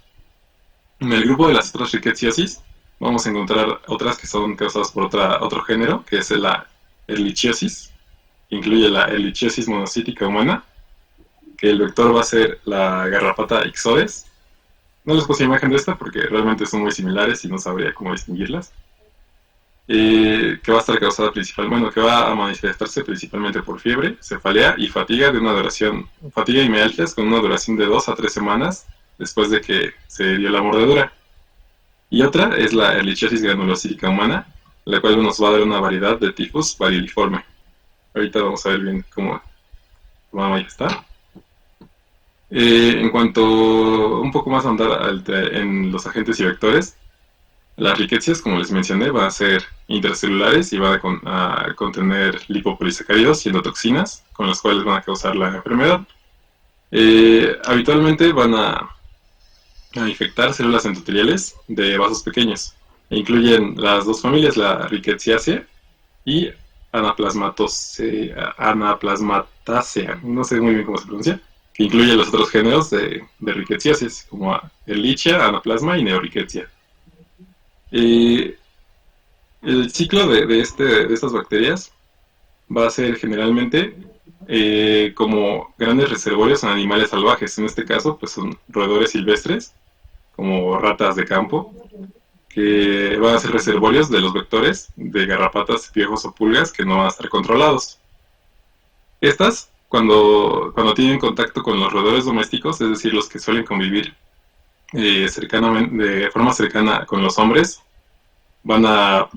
En el grupo de las otras rickettsiosis vamos a encontrar otras que son causadas por otro género, que es la Ehrlichiosis. Incluye la Ehrlichiosis monocítica humana, que el vector va a ser la garrapata Ixodes. No les puse imagen de esta porque realmente son muy similares y no sabría cómo distinguirlas. Que va a estar causada principalmente, que va a manifestarse principalmente por fiebre, cefalea y fatiga y mialgias con una duración de 2 a 3 semanas después de que se dio la mordedura. Y otra es la Ehrlichiosis granulocítica humana, la cual nos va a dar una variedad de tifus varioliforme. Ahorita vamos a ver bien cómo va a manifestar. En cuanto un poco más a andar en los agentes y vectores, las riquecias, como les mencioné, van a ser intercelulares y van a contener lipopolisacáridos y endotoxinas, con las cuales van a causar la enfermedad. Habitualmente van a infectar células endoteliales de vasos pequeños. Incluyen las dos familias, la Rickettsiaceae y Anaplasmatacea, no sé muy bien cómo se pronuncia, que incluye los otros géneros de Rickettsiaceae, como Ehrlichia, Anaplasma y Neorickettsia. El ciclo de estas bacterias va a ser generalmente como grandes reservorios en animales salvajes. En este caso, pues son roedores silvestres, como ratas de campo, que van a ser reservorios de los vectores de garrapatas, piojos o pulgas que no van a estar controlados. Estas, cuando tienen contacto con los roedores domésticos, es decir, los que suelen convivir de forma cercana con los hombres, van a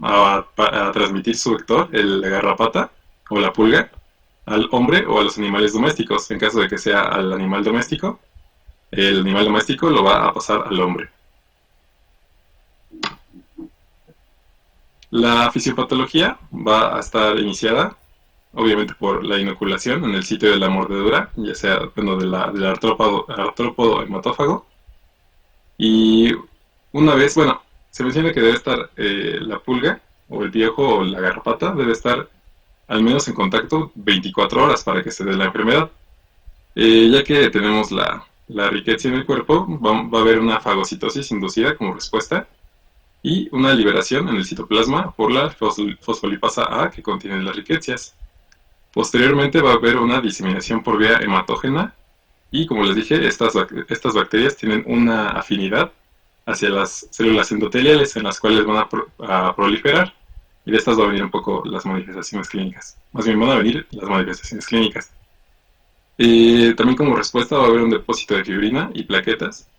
transmitir su vector, la garrapata o la pulga, al hombre o a los animales domésticos. En caso de que sea al animal doméstico, el animal doméstico lo va a pasar al hombre. La fisiopatología va a estar iniciada, obviamente, por la inoculación en el sitio de la mordedura, ya sea del artrópodo hematófago. Y una vez, se menciona que debe estar la pulga, o el piojo, o la garrapata, debe estar al menos en contacto 24 horas para que se dé la enfermedad. Ya que tenemos la riqueza en el cuerpo, va a haber una fagocitosis inducida como respuesta, y una liberación en el citoplasma por la fosfolipasa A que contiene las riquecias. Posteriormente va a haber una diseminación por vía hematógena, y como les dije, estas bacterias tienen una afinidad hacia las células endoteliales en las cuales van a proliferar, y de estas va a venir un poco las manifestaciones clínicas. Más bien van a venir las manifestaciones clínicas. También como respuesta va a haber un depósito de fibrina y plaquetas,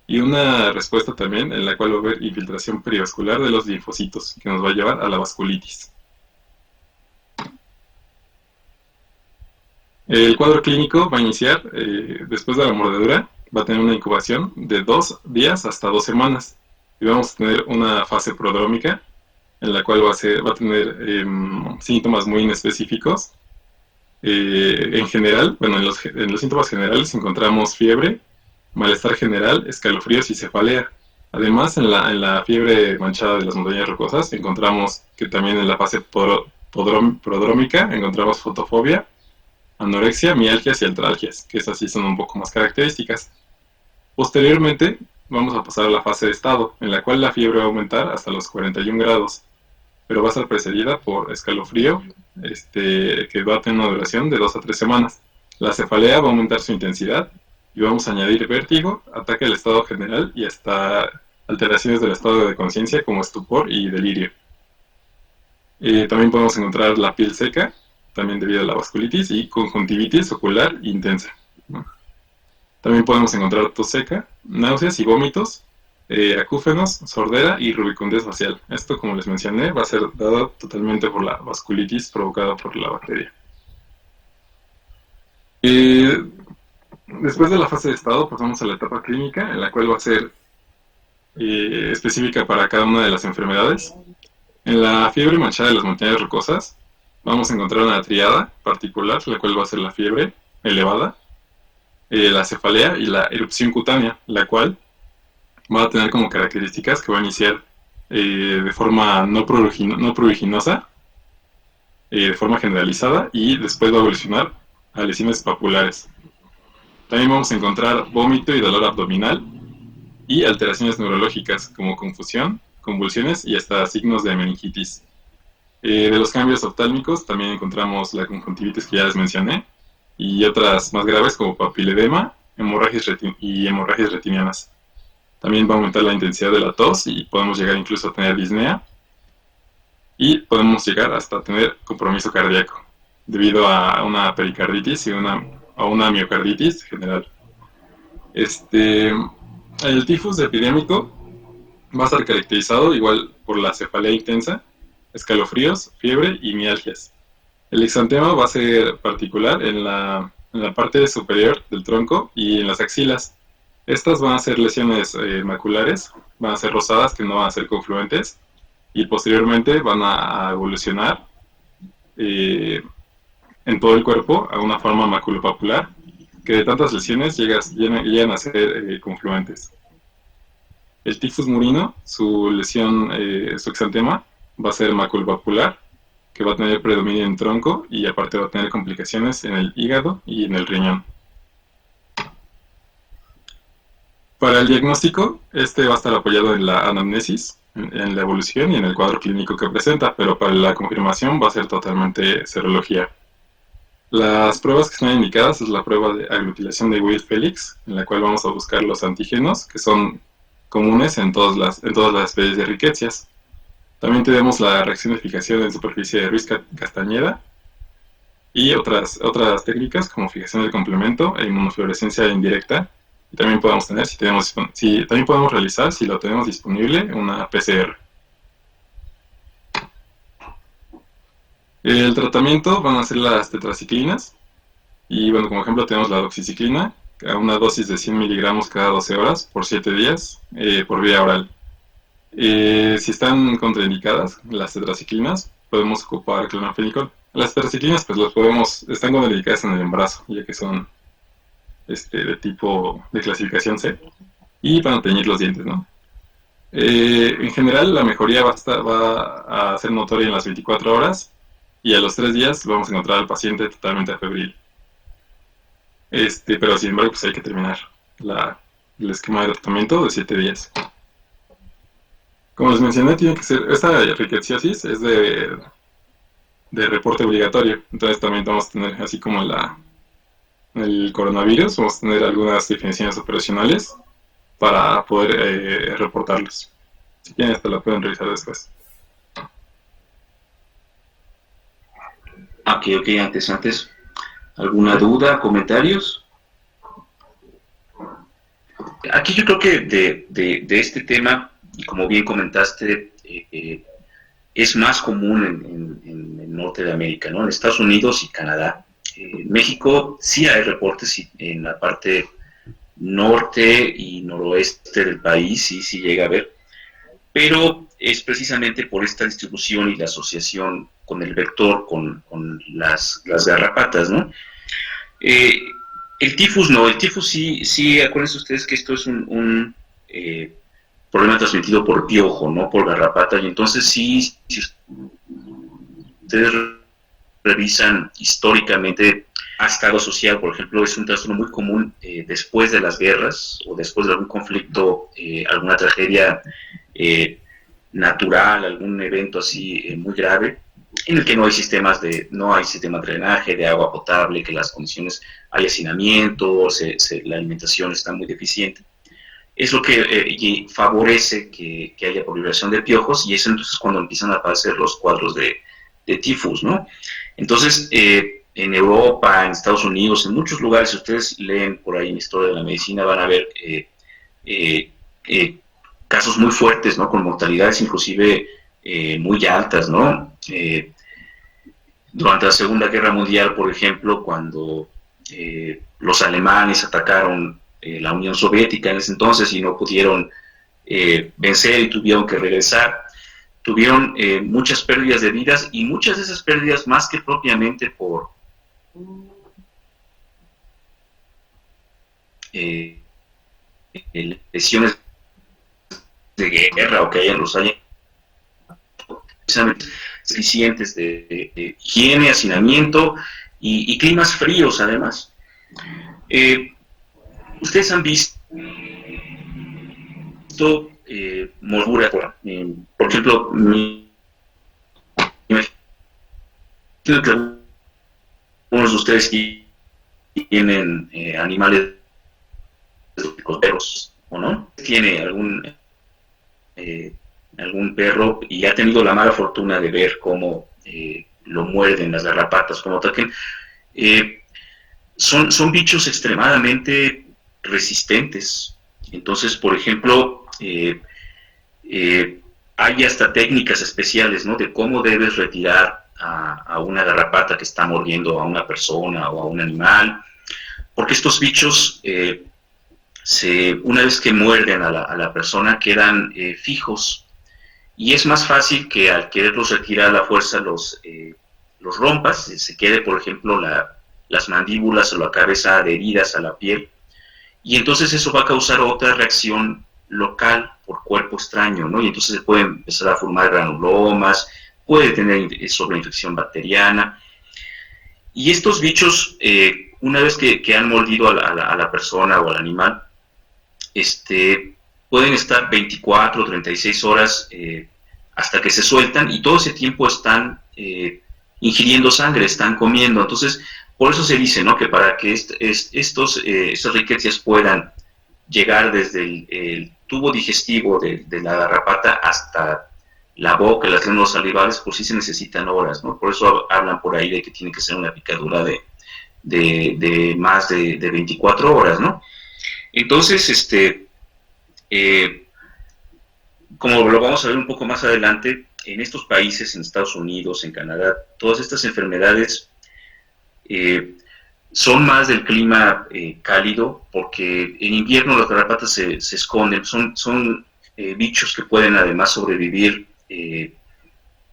y una respuesta también en la cual va a haber infiltración perivascular de los linfocitos, que nos va a llevar a la vasculitis. El cuadro clínico va a iniciar después de la mordedura, va a tener una incubación de 2 días hasta 2 semanas, y vamos a tener una fase prodrómica, en la cual va a tener síntomas muy inespecíficos. En general, en los síntomas generales encontramos fiebre, malestar general, escalofríos y cefalea. Además, en la fiebre manchada de las montañas rocosas encontramos que también en la fase prodrómica encontramos fotofobia, anorexia, mialgias y artralgias, que esas sí son un poco más características. Posteriormente, vamos a pasar a la fase de estado, en la cual la fiebre va a aumentar hasta los 41 grados, pero va a estar precedida por escalofrío, que va a tener una duración de 2 a 3 semanas. La cefalea va a aumentar su intensidad, y vamos a añadir vértigo, ataque al estado general y hasta alteraciones del estado de conciencia como estupor y delirio. También podemos encontrar la piel seca, también debido a la vasculitis, y conjuntivitis ocular intensa, ¿no? También podemos encontrar tos seca, náuseas y vómitos, acúfenos, sordera y rubicundez facial. Esto, como les mencioné, va a ser dado totalmente por la vasculitis provocada por la bacteria. Después de la fase de estado, pasamos a la etapa clínica, en la cual va a ser específica para cada una de las enfermedades. En la fiebre manchada de las montañas rocosas, vamos a encontrar una triada particular, la cual va a ser la fiebre elevada, la cefalea y la erupción cutánea, la cual va a tener como características que va a iniciar de forma no pruriginosa, de forma generalizada, y después va a evolucionar a lesiones papulares. También vamos a encontrar vómito y dolor abdominal y alteraciones neurológicas como confusión, convulsiones y hasta signos de meningitis. De los cambios oftálmicos también encontramos la conjuntivitis que ya les mencioné y otras más graves como papiledema y hemorragias retinianas. También va a aumentar la intensidad de la tos y podemos llegar incluso a tener disnea y podemos llegar hasta tener compromiso cardíaco debido a una pericarditis y a una miocarditis general. El tifus epidémico va a estar caracterizado igual por la cefalea intensa, escalofríos, fiebre y mialgias. El exantema va a ser particular en la parte superior del tronco y en las axilas. Estas van a ser lesiones maculares, van a ser rosadas que no van a ser confluentes y posteriormente van a evolucionar en todo el cuerpo a una forma maculopapular que de tantas lesiones llegan a ser confluentes. El tifus murino, su lesión, su exantema, va a ser maculopapular, que va a tener predominio en tronco y aparte va a tener complicaciones en el hígado y en el riñón. Para el diagnóstico, va a estar apoyado en la anamnesis, en la evolución y en el cuadro clínico que presenta, pero para la confirmación va a ser totalmente serología. Las pruebas que están indicadas es la prueba de aglutilación de Weil-Felix, en la cual vamos a buscar los antígenos, que son comunes en todas las especies de riquecias. También tenemos la reacción de fijación en superficie de Ruiz-Castañeda y otras técnicas como fijación del complemento e inmunofluorescencia indirecta. Y también podemos tener, también podemos realizar, si lo tenemos disponible, una PCR. El tratamiento van a ser las tetraciclinas. Y bueno, como ejemplo tenemos la doxiciclina, a una dosis de 100 miligramos cada 12 horas por 7 días por vía oral. Si están contraindicadas las tetraciclinas, podemos ocupar clonafenicol. Las tetraciclinas pues están contraindicadas en el embarazo, ya que son de tipo de clasificación C, y van a teñir los dientes, ¿no? En general la mejoría va a ser notoria en las 24 horas y a los 3 días vamos a encontrar al paciente totalmente febril. Pero sin embargo pues hay que terminar el esquema de tratamiento de 7 días. Como les mencioné, tiene que ser, esta rickettsiosis es de reporte obligatorio, entonces también vamos a tener, así como el coronavirus, vamos a tener algunas definiciones operacionales para poder reportarlos. Si quieren, hasta la pueden revisar después. Ok, antes, ¿alguna duda, comentarios? Aquí yo creo que de este tema, como bien comentaste, es más común en el norte de América, ¿no? En Estados Unidos y Canadá. En México sí hay reportes en la parte norte y noroeste del país, sí llega a haber, pero es precisamente por esta distribución y la asociación con el vector, con las garrapatas, ¿no? El tifus no, el tifus sí, acuérdense ustedes que esto es un problema transmitido por piojo, no por garrapata, y entonces sí, si ustedes revisan históricamente, ha estado asociado, por ejemplo, es un trastorno muy común después de las guerras o después de algún conflicto, alguna tragedia natural, algún evento así muy grave, en el que no hay sistema de drenaje, de agua potable, que las condiciones, hay hacinamiento, la alimentación está muy deficiente. Es lo que favorece que haya proliferación de piojos, y es entonces cuando empiezan a aparecer los cuadros de de tifus, ¿no? Entonces, en Europa, en Estados Unidos, en muchos lugares, si ustedes leen por ahí en Historia de la Medicina, van a ver eh, casos muy fuertes, ¿no? Con mortalidades inclusive muy altas, ¿no? Durante la Segunda Guerra Mundial, por ejemplo, cuando los alemanes atacaron la Unión Soviética en ese entonces y no pudieron vencer y tuvieron que regresar, tuvieron muchas pérdidas de vidas, y muchas de esas pérdidas, más que propiamente por lesiones de guerra o que los haya suficientes de higiene, hacinamiento y climas fríos además. Ustedes han visto moldura, por ejemplo, que algunos de ustedes tienen animales costeros, ¿o no? Tiene algún perro y ha tenido la mala fortuna de ver cómo lo muerden las garrapatas, cómo atacan. Son bichos extremadamente resistentes. Entonces, por ejemplo, hay hasta técnicas especiales, ¿no? De cómo debes retirar a una garrapata que está mordiendo a una persona o a un animal, porque estos bichos, una vez que muerden a la persona, quedan fijos, y es más fácil que al quererlos retirar a la fuerza los rompas, se quede, por ejemplo, las mandíbulas o la cabeza adheridas a la piel, y entonces eso va a causar otra reacción local por cuerpo extraño, ¿no? Y entonces se puede empezar a formar granulomas, puede tener sobreinfección bacteriana, y estos bichos, una vez que han mordido a la persona o al animal, pueden estar 24 o 36 horas hasta que se sueltan, y todo ese tiempo están ingiriendo sangre, están comiendo. Entonces, por eso se dice, ¿no?, que para que estas riquezas puedan llegar desde el tubo digestivo de la garrapata hasta la boca, las glándulas salivales, pues sí se necesitan horas, ¿no? Por eso hablan por ahí de que tiene que ser una picadura de más de 24 horas, ¿no? Entonces, como lo vamos a ver un poco más adelante, en estos países, en Estados Unidos, en Canadá, todas estas enfermedades son más del clima cálido, porque en invierno las garrapatas se esconden, son bichos que pueden además sobrevivir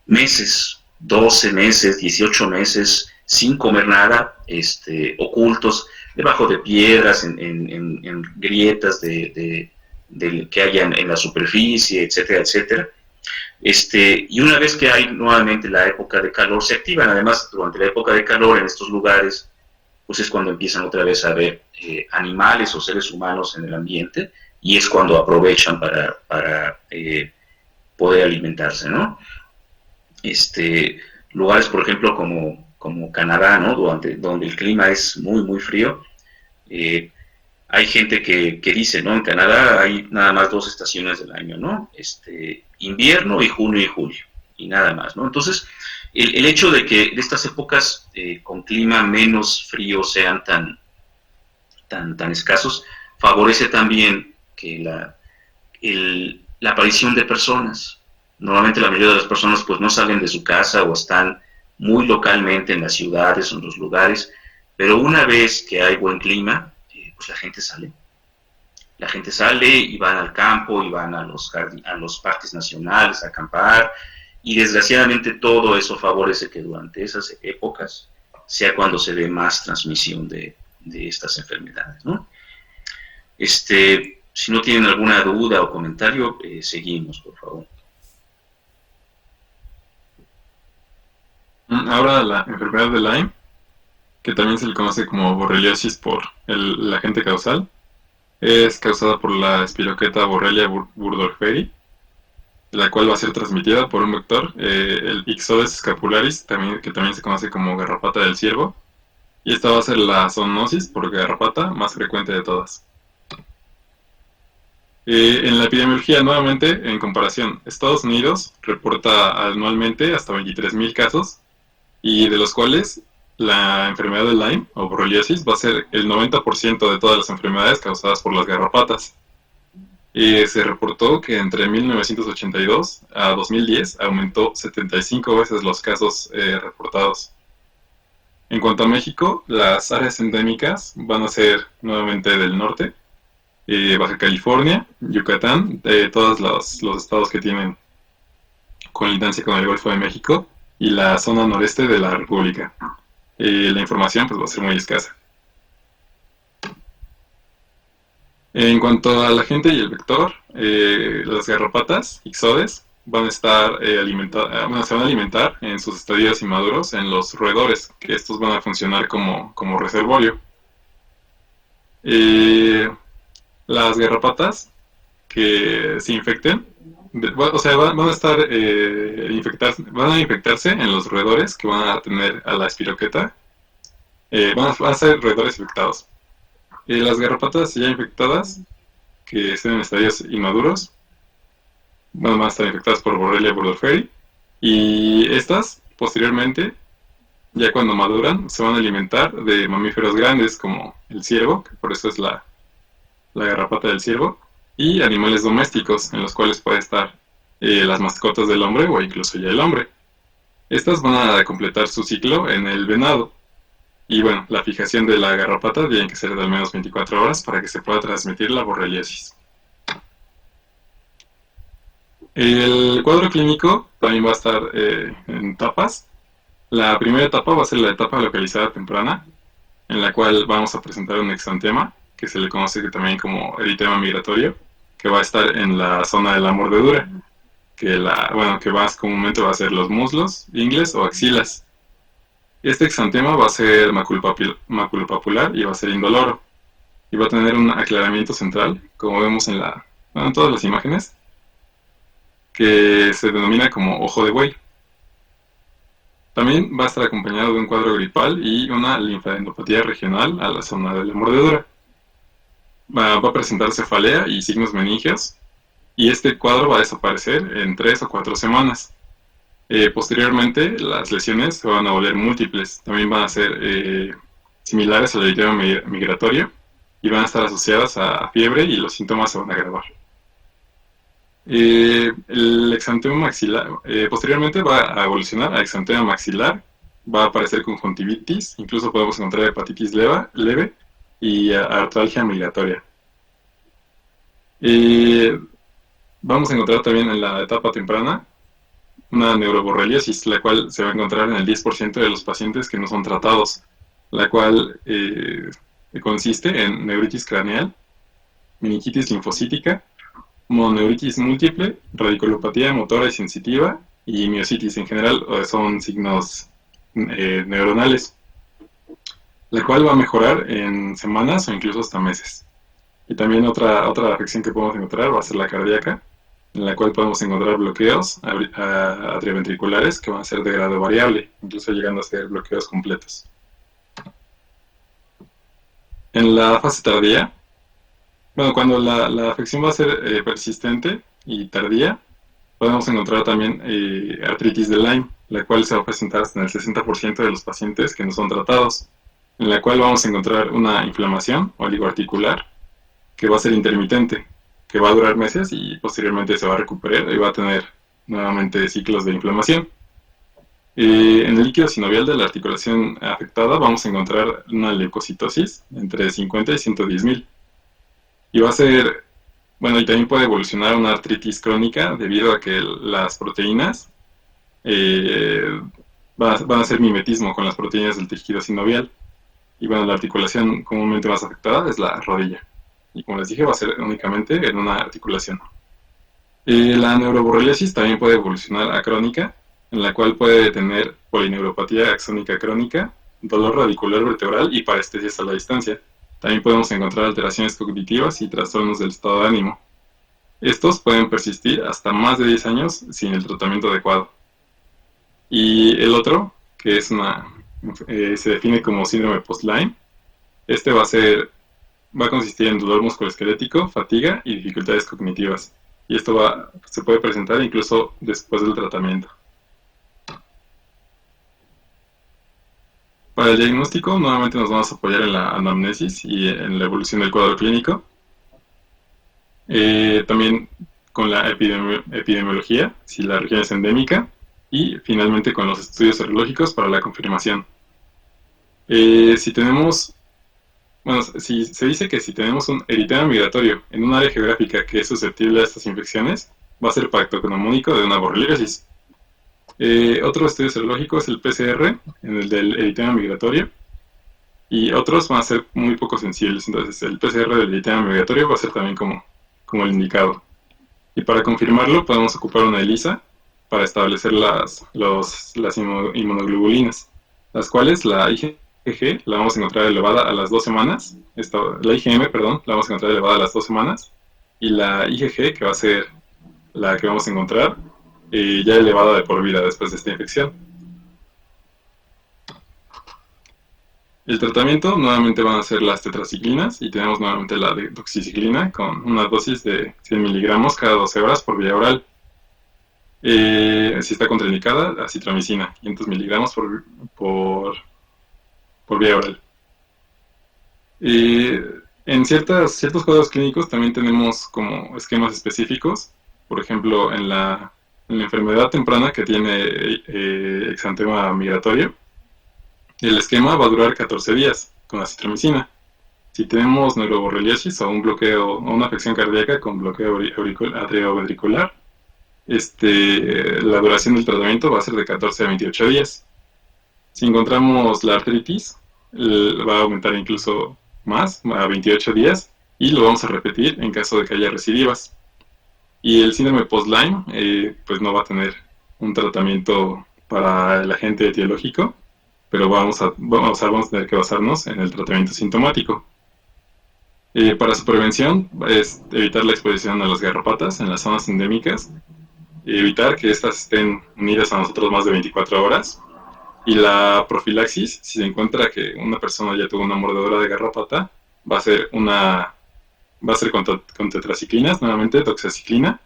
meses, 12 meses, 18 meses, sin comer nada, ocultos debajo de piedras, en grietas que hayan en la superficie, etcétera, etcétera. Y una vez que hay nuevamente la época de calor, se activan. Además, durante la época de calor en estos lugares, pues es cuando empiezan otra vez a ver animales o seres humanos en el ambiente, y es cuando aprovechan para poder alimentarse, ¿no? Lugares, por ejemplo, como Canadá, ¿no?, donde el clima es muy, muy frío. Hay gente que dice, ¿no?, en Canadá hay nada más 2 estaciones del año, ¿no? Invierno y junio y julio, y nada más, ¿no? Entonces, el hecho de que estas épocas con clima menos frío sean tan escasos, favorece también que la aparición de personas. Normalmente la mayoría de las personas pues no salen de su casa o están muy localmente en las ciudades o en los lugares, pero una vez que hay buen clima, pues la gente sale. La gente sale y van al campo y van a los parques nacionales a acampar, y desgraciadamente todo eso favorece que durante esas épocas sea cuando se ve más transmisión de estas enfermedades, ¿no? Si no tienen alguna duda o comentario, seguimos, por favor. Ahora la enfermedad de Lyme, que también se le conoce como borreliosis por el agente causal, es causada por la Spirocheta Borrelia burgdorferi, la cual va a ser transmitida por un vector, el Ixodes scapularis, que también se conoce como garrapata del ciervo, y esta va a ser la zoonosis por garrapata más frecuente de todas. En la epidemiología, nuevamente, en comparación, Estados Unidos reporta anualmente hasta 23.000 casos, y de los cuales la enfermedad de Lyme o borreliosis va a ser el 90% de todas las enfermedades causadas por las garrapatas. Se reportó que entre 1982 a 2010 aumentó 75 veces los casos reportados. En cuanto a México, las áreas endémicas van a ser nuevamente del norte, Baja California, Yucatán, todos los estados que tienen colindancia con el Golfo de México, y la zona noreste de la República. La información pues va a ser muy escasa. En cuanto a la gente y el vector, las garrapatas, ixodes, van a estar se van a alimentar en sus estadios inmaduros en los roedores, que estos van a funcionar como reservorio. Las garrapatas que se infecten, o sea, van a estar van a infectarse en los roedores que van a tener a la espiroqueta. Van a ser roedores infectados. Las garrapatas ya infectadas, que estén en estadios inmaduros, van a estar infectadas por Borrelia burgdorferi, y estas, posteriormente, ya cuando maduran, se van a alimentar de mamíferos grandes como el ciervo, que por eso es la garrapata del ciervo, y animales domésticos, en los cuales puede estar las mascotas del hombre o incluso ya el hombre. Estas van a completar su ciclo en el venado. Y bueno, la fijación de la garrapata tiene que ser de al menos 24 horas para que se pueda transmitir la borreliosis. El cuadro clínico también va a estar en etapas. La primera etapa va a ser la etapa localizada temprana, en la cual vamos a presentar un exantema, que se le conoce también como eritema migratorio, que va a estar en la zona de la mordedura, que más comúnmente va a ser los muslos, ingles o axilas. Este exantema va a ser maculopapular y va a ser indoloro, y va a tener un aclaramiento central, como vemos en todas las imágenes, que se denomina como ojo de buey. También va a estar acompañado de un cuadro gripal y una linfadenopatía regional a la zona de la mordedura. Va a presentar cefalea y signos meningios, y este cuadro va a desaparecer en 3 o 4 semanas. Posteriormente, las lesiones se van a volver múltiples, también van a ser similares al eritema migratorio, y van a estar asociadas a fiebre, y los síntomas se van a agravar. El exantema maxilar, posteriormente va a evolucionar a exantema maxilar, va a aparecer conjuntivitis, incluso podemos encontrar hepatitis leve y artralgia migratoria. Vamos a encontrar también en la etapa temprana una neuroborreliosis, la cual se va a encontrar en el 10% de los pacientes que no son tratados, la cual consiste en neuritis craneal, meningitis linfocítica, mononeuritis múltiple, radiculopatía motora y sensitiva, y miositis. En general son signos neuronales, la cual va a mejorar en semanas o incluso hasta meses. Y también otra afección que podemos encontrar va a ser la cardíaca, en la cual podemos encontrar bloqueos atrioventriculares que van a ser de grado variable, incluso llegando a ser bloqueos completos. En la fase tardía, cuando la afección va a ser persistente y tardía, podemos encontrar también artritis de Lyme, la cual se va a presentar hasta en el 60% de los pacientes que no son tratados, en la cual vamos a encontrar una inflamación oligoarticular que va a ser intermitente, que va a durar meses y posteriormente se va a recuperar y va a tener nuevamente ciclos de inflamación. En el líquido sinovial de la articulación afectada vamos a encontrar una leucocitosis entre 50 y 110.000. Y va a ser, y también puede evolucionar una artritis crónica debido a que las proteínas van a hacer mimetismo con las proteínas del tejido sinovial. Y la articulación comúnmente más afectada es la rodilla. Y como les dije, va a ser únicamente en una articulación. La neuroborreliosis también puede evolucionar a crónica, en la cual puede tener polineuropatía axónica crónica, dolor radicular vertebral y parestesias a la distancia. También podemos encontrar alteraciones cognitivas y trastornos del estado de ánimo. Estos pueden persistir hasta más de 10 años sin el tratamiento adecuado. Y el otro, que es se define como síndrome post-Lyme, este va a ser va a consistir en dolor musculoesquelético, fatiga y dificultades cognitivas. Y esto se puede presentar incluso después del tratamiento. Para el diagnóstico, nuevamente nos vamos a apoyar en la anamnesis y en la evolución del cuadro clínico. También con la epidemiología, si la región es endémica, y finalmente con los estudios serológicos para la confirmación. Si tenemos, bueno, si se dice que si tenemos un eritema migratorio en un área geográfica que es susceptible a estas infecciones, va a ser pactognomónico de una borreliosis. Otro estudio serológico es el PCR, en el del eritema migratorio, y otros van a ser muy poco sensibles. Entonces el PCR del eritema migratorio va a ser también como el indicado. Y para confirmarlo podemos ocupar una ELISA para establecer las inmunoglobulinas, las cuales la IgG la vamos a encontrar elevada a las 2 semanas, la IgM, perdón, la vamos a encontrar elevada a las 2 semanas, y la IgG, que va a ser la que vamos a encontrar ya elevada de por vida después de esta infección. El tratamiento nuevamente van a ser las tetraciclinas y tenemos nuevamente la doxiciclina con una dosis de 100 miligramos cada 12 horas por vía oral. Si está contraindicada, acitromicina, 500 miligramos por vía oral. En ciertos cuadros clínicos también tenemos como esquemas específicos. Por ejemplo, en la enfermedad temprana que tiene exantema migratorio, el esquema va a durar 14 días con acitromicina. Si tenemos neuroborreliosis o un bloqueo o una afección cardíaca con bloqueo atrioventricular, la duración del tratamiento va a ser de 14 a 28 días. Si encontramos la artritis, va a aumentar incluso más, a 28 días, y lo vamos a repetir en caso de que haya recidivas. Y el síndrome post-Lyme, pues no va a tener un tratamiento para el agente etiológico, pero vamos a tener que basarnos en el tratamiento sintomático. Para su prevención es evitar la exposición a las garrapatas en las zonas endémicas, evitar que éstas estén unidas a nosotros más de 24 horas, y la profilaxis, si se encuentra que una persona ya tuvo una mordedura de garrapata, va a ser con tetraciclinas, nuevamente doxiciclina,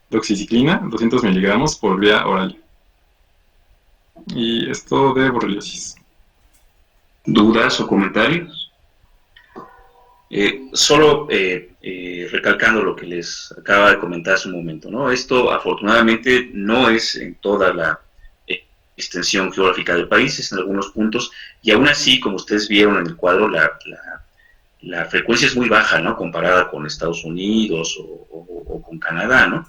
200 miligramos por vía oral. Y esto de borreliosis. ¿Dudas o comentarios? Solo recalcando lo que les acaba de comentar hace un momento, ¿no? Esto afortunadamente no es en toda la extensión geográfica del país, es en algunos puntos, y aún así, como ustedes vieron en el cuadro, la frecuencia es muy baja, ¿no? Comparada con Estados Unidos o con Canadá, ¿no?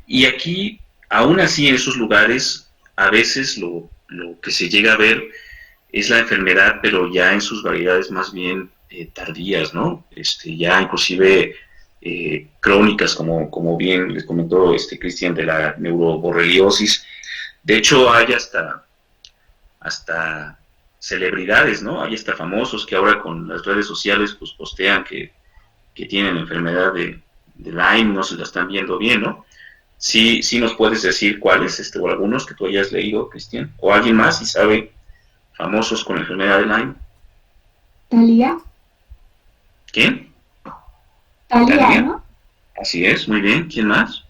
Y aquí, aún así, en esos lugares, a veces lo que se llega a ver es la enfermedad, pero ya en sus variedades más bien tardías, ¿no? Ya inclusive crónicas, como bien les comentó Cristian, de la neuroborreliosis. De hecho, hay hasta celebridades, ¿no? Hay hasta famosos que ahora con las redes sociales pues postean que tienen enfermedad de Lyme, no se la están viendo bien, ¿no? Sí nos puedes decir cuáles, o algunos que tú hayas leído, Cristian, o alguien más, si sabe, famosos con la enfermedad de Lyme. Talía. ¿Quién? Talía, ¿no? Así es, muy bien. ¿Quién más?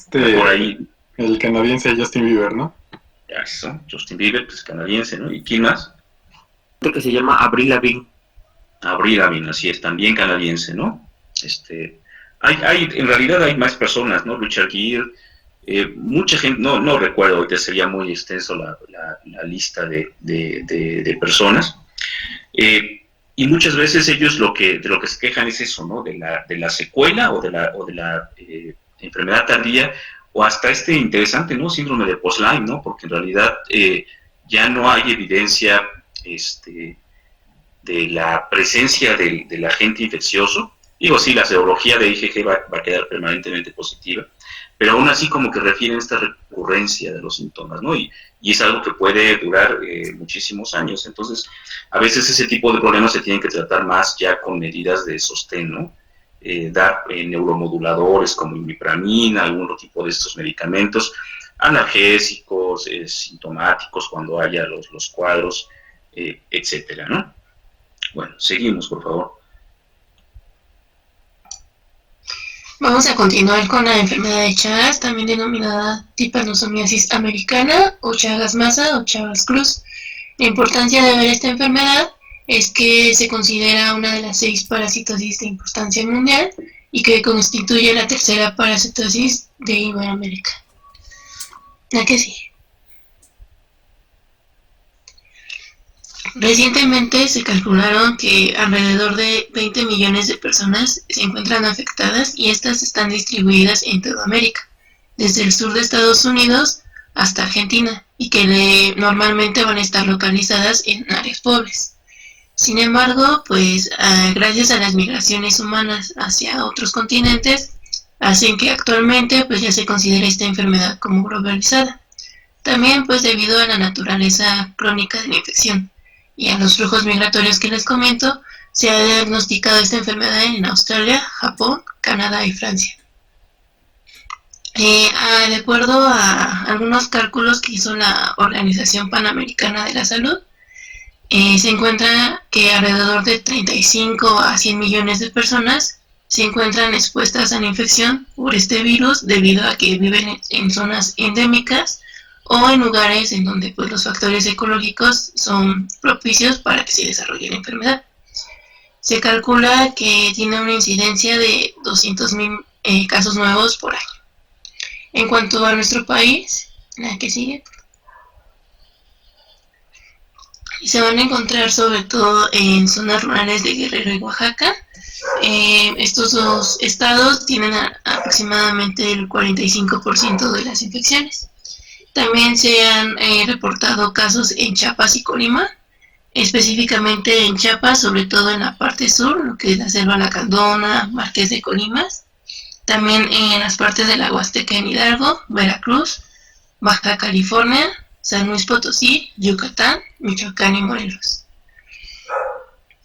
Por ahí. El canadiense Justin Bieber, ¿no? Eso, Justin Bieber, pues canadiense, ¿no? ¿Y quién más? Otro que se llama Avril Lavigne. Avril Lavigne, así es, también canadiense, ¿no? En realidad hay más personas, ¿no? Richard Gere, mucha gente, no recuerdo, ahorita sería muy extenso la lista de personas, y muchas veces ellos de lo que se quejan es eso, ¿no? De la secuela o de la enfermedad tardía, o hasta interesante, ¿no? Síndrome de post-Lyme, ¿no? Porque en realidad ya no hay evidencia de la presencia del agente infeccioso. Digo, sí, la serología de IgG va a quedar permanentemente positiva, pero aún así como que refieren esta recurrencia de los síntomas, ¿no? Y es algo que puede durar muchísimos años. Entonces, a veces ese tipo de problemas se tienen que tratar más ya con medidas de sostén, ¿no? Dar neuromoduladores como imipramina, algún otro tipo de estos medicamentos, analgésicos, sintomáticos cuando haya los cuadros etcétera, ¿no? Bueno, seguimos, por favor. Vamos a continuar con la enfermedad de Chagas, también denominada tripanosomiasis americana o Chagas-Massa o Chagas-Cruz. La importancia de ver esta enfermedad es que se considera una de las 6 parasitosis de importancia mundial y que constituye la tercera parasitosis de Iberoamérica. ¿La que sigue? Recientemente se calcularon que alrededor de 20 millones de personas se encuentran afectadas y estas están distribuidas en toda América, desde el sur de Estados Unidos hasta Argentina, y que normalmente van a estar localizadas en áreas pobres. Sin embargo, pues gracias a las migraciones humanas hacia otros continentes, hacen que actualmente pues ya se considere esta enfermedad como globalizada. También pues debido a la naturaleza crónica de la infección y a los flujos migratorios que les comento, se ha diagnosticado esta enfermedad en Australia, Japón, Canadá y Francia. De acuerdo a algunos cálculos que hizo la Organización Panamericana de la Salud, se encuentra que alrededor de 35 a 100 millones de personas se encuentran expuestas a la infección por este virus debido a que viven en zonas endémicas o en lugares en donde pues, los factores ecológicos son propicios para que se desarrolle la enfermedad. Se calcula que tiene una incidencia de 200,000 casos nuevos por año. En cuanto a nuestro país, la que sigue, se van a encontrar sobre todo en zonas rurales de Guerrero y Oaxaca. Estos dos estados tienen aproximadamente el 45% de las infecciones. También se han reportado casos en Chiapas y Colima, específicamente en Chiapas, sobre todo en la parte sur, lo que es la Selva Lacandona, Marqués de Colimas, también en las partes de la Huasteca en Hidalgo, Veracruz, Baja California, San Luis Potosí, Yucatán, Michoacán y Morelos.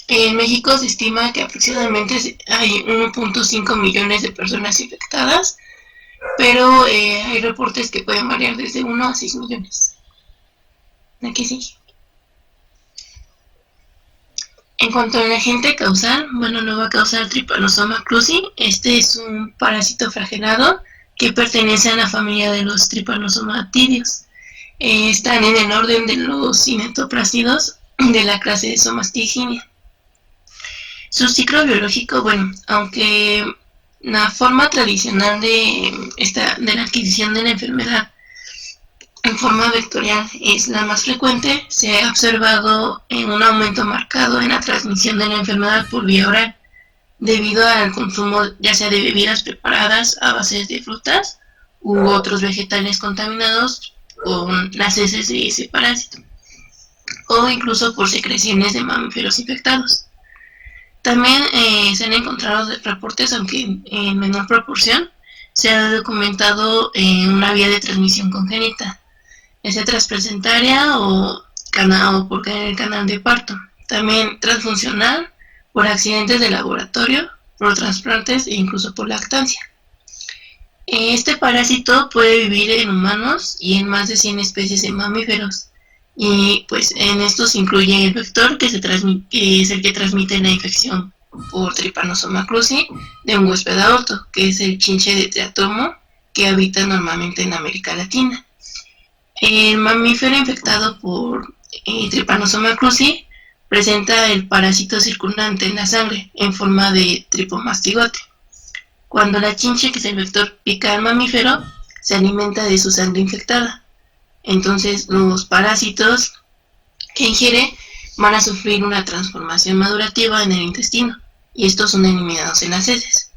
En México se estima que aproximadamente hay 1.5 millones de personas infectadas, pero hay reportes que pueden variar desde 1 a 6 millones. Aquí sí. En cuanto al agente causal, no va a causar Trypanosoma cruzi. Este es un parásito flagelado que pertenece a la familia de los Trypanosomatidios. Están en el orden de los cinetoplástidos de la clase de Somastiginia. Su ciclo biológico, aunque la forma tradicional de la adquisición de la enfermedad en forma vectorial es la más frecuente, se ha observado en un aumento marcado en la transmisión de la enfermedad por vía oral, debido al consumo ya sea de bebidas preparadas a base de frutas u otros vegetales contaminados con las heces de ese parásito, o incluso por secreciones de mamíferos infectados. También se han encontrado reportes, aunque en menor proporción, se ha documentado una vía de transmisión congénita, ya sea transplacentaria o por el canal de parto. También transfuncional, por accidentes de laboratorio, por trasplantes e incluso por lactancia. Este parásito puede vivir en humanos y en más de 100 especies de mamíferos. Y pues en estos incluye el vector que es el que transmite la infección por Trypanosoma cruzi de un huésped adulto, que es el chinche de triatomo que habita normalmente en América Latina. El mamífero infectado por Trypanosoma cruzi presenta el parásito circulante en la sangre en forma de tripomastigote. Cuando la chinche, que es el vector, pica al mamífero, se alimenta de su sangre infectada. Entonces los parásitos que ingiere van a sufrir una transformación madurativa en el intestino y estos son eliminados en las heces.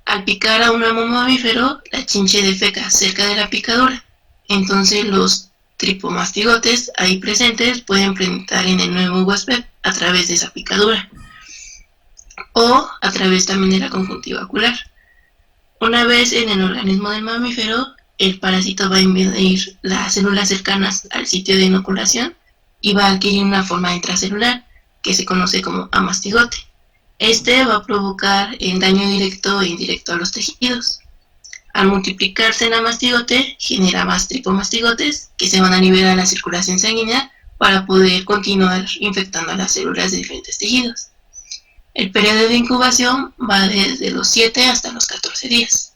Al picar a un nuevo mamífero, la chinche defeca cerca de la picadura. Entonces los tripomastigotes ahí presentes pueden penetrar en el nuevo huésped a través de esa picadura o a través también de la conjuntiva ocular. Una vez en el organismo del mamífero, el parásito va a invadir las células cercanas al sitio de inoculación y va a adquirir una forma intracelular que se conoce como amastigote. Este va a provocar el daño directo e indirecto a los tejidos. Al multiplicarse el amastigote, genera más tripomastigotes que se van a liberar a la circulación sanguínea para poder continuar infectando a las células de diferentes tejidos. El periodo de incubación va desde los 7 hasta los 14 días.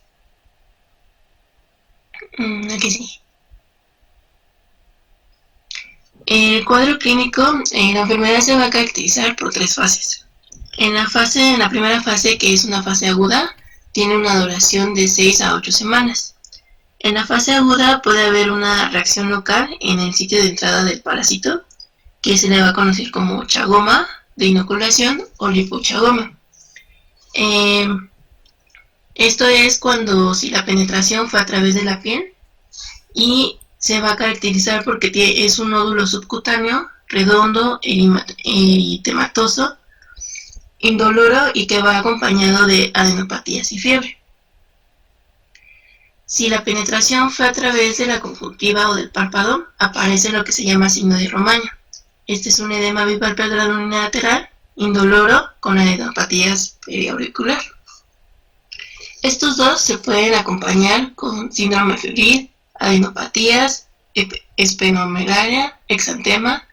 Aquí sí. El cuadro clínico, la enfermedad se va a caracterizar por 3 fases. En la primera fase, que es una fase aguda, tiene una duración de 6 a 8 semanas. En la fase aguda puede haber una reacción local en el sitio de entrada del parásito, que se le va a conocer como chagoma de inoculación o lipochagoma. Esto es cuando si la penetración fue a través de la piel y se va a caracterizar porque es un nódulo subcutáneo, redondo, eritematoso, indoloro y que va acompañado de adenopatías y fiebre. Si la penetración fue a través de la conjuntiva o del párpado, aparece lo que se llama signo de Romaño. Este es un edema bipalpebral unilateral, indoloro, con adenopatías periauricular. Estos dos se pueden acompañar con síndrome febril, adenopatías, esplenomegalia, exantema,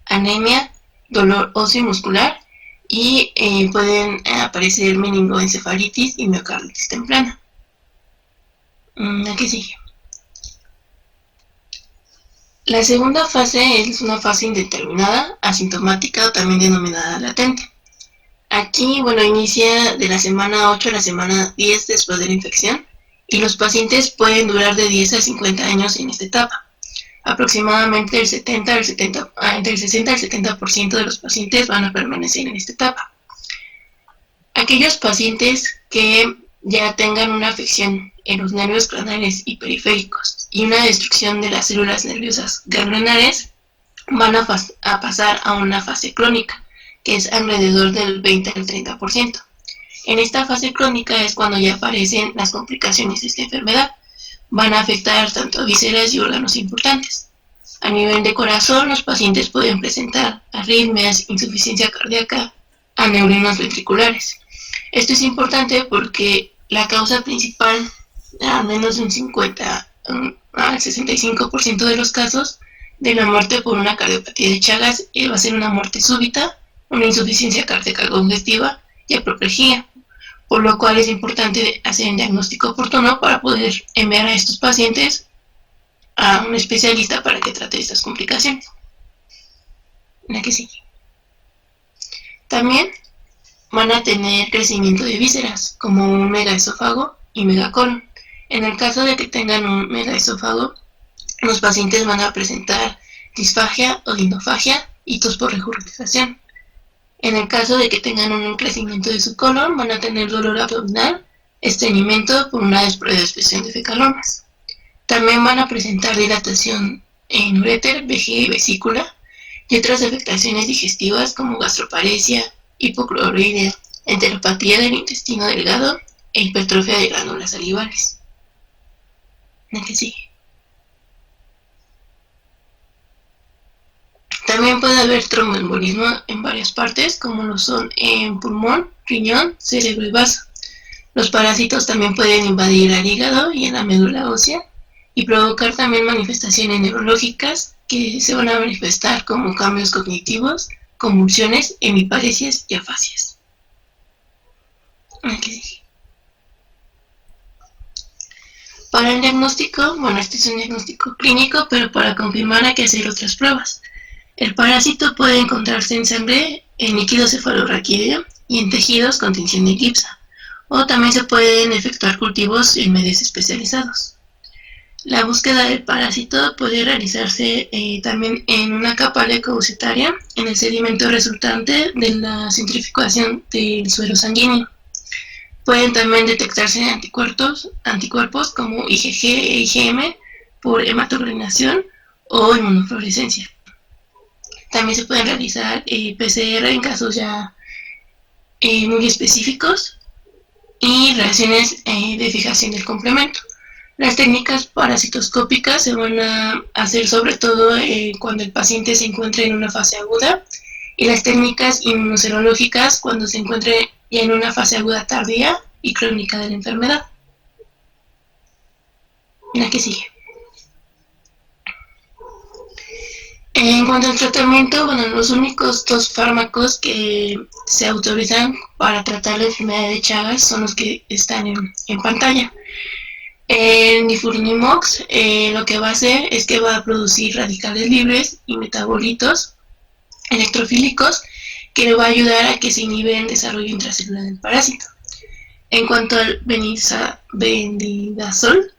anemia, dolor óseo y muscular y pueden aparecer meningoencefalitis y miocarditis temprana. Aquí sigue. La segunda fase es una fase indeterminada, asintomática o también denominada latente. Aquí, inicia de la semana 8 a la semana 10 después de la infección y los pacientes pueden durar de 10 a 50 años en esta etapa. Aproximadamente del 60 al 70% de los pacientes van a permanecer en esta etapa. Aquellos pacientes que ya tengan una afección en los nervios craneales y periféricos y una destrucción de las células nerviosas ganglionares van a pasar a una fase crónica, que es alrededor del 20 al 30%. En esta fase crónica es cuando ya aparecen las complicaciones de esta enfermedad. Van a afectar tanto vísceras y órganos importantes. A nivel de corazón, los pacientes pueden presentar arritmias, insuficiencia cardíaca, aneurismas ventriculares. Esto es importante porque la causa principal, al menos de un 50 al 65% de los casos de la muerte por una cardiopatía de Chagas va a ser una muerte súbita, una insuficiencia cardíaca congestiva y apoplejía, por lo cual es importante hacer un diagnóstico oportuno para poder enviar a estos pacientes a un especialista para que trate estas complicaciones. La que sigue. También van a tener crecimiento de vísceras, como un megaesófago y megacolon. En el caso de que tengan un megaesófago, los pacientes van a presentar disfagia o lindofagia y tos por regurgitación. En el caso de que tengan un crecimiento de su colon, van a tener dolor abdominal, estreñimiento por una despresión de fecalomas. También van a presentar dilatación en uréter, vejiga y vesícula y otras afectaciones digestivas como gastroparesia, hipocloridria, enteropatía del intestino delgado e hipertrofia de glándulas salivales. ¿La que sigue? También puede haber tromboembolismo en varias partes, como lo son en pulmón, riñón, cerebro y vaso. Los parásitos también pueden invadir el hígado y en la médula ósea y provocar también manifestaciones neurológicas que se van a manifestar como cambios cognitivos, convulsiones, hemiparesias y afasias. Aquí sigue. Para el diagnóstico, este es un diagnóstico clínico, pero para confirmar hay que hacer otras pruebas. El parásito puede encontrarse en sangre, en líquido cefalorraquídeo y en tejidos con tinción de Gibbs, o también se pueden efectuar cultivos en medios especializados. La búsqueda del parásito puede realizarse también en una capa leucocitaria, en el sedimento resultante de la centrifugación del suero sanguíneo. Pueden también detectarse anticuerpos como IgG e IgM por hematoclonación o inmunofluorescencia. También se pueden realizar PCR en casos ya muy específicos y reacciones de fijación del complemento. Las técnicas parasitoscópicas se van a hacer sobre todo cuando el paciente se encuentre en una fase aguda y las técnicas inmunoserológicas cuando se encuentre ya en una fase aguda tardía y crónica de la enfermedad. La que sigue. En cuanto al tratamiento, bueno, los únicos dos fármacos que se autorizan para tratar la enfermedad de Chagas son los que están en pantalla. El Nifurnimox lo que va a hacer es que va a producir radicales libres y metabolitos electrofílicos que le va a ayudar a que se inhibe el desarrollo intracelular del parásito. En cuanto al bendidazol,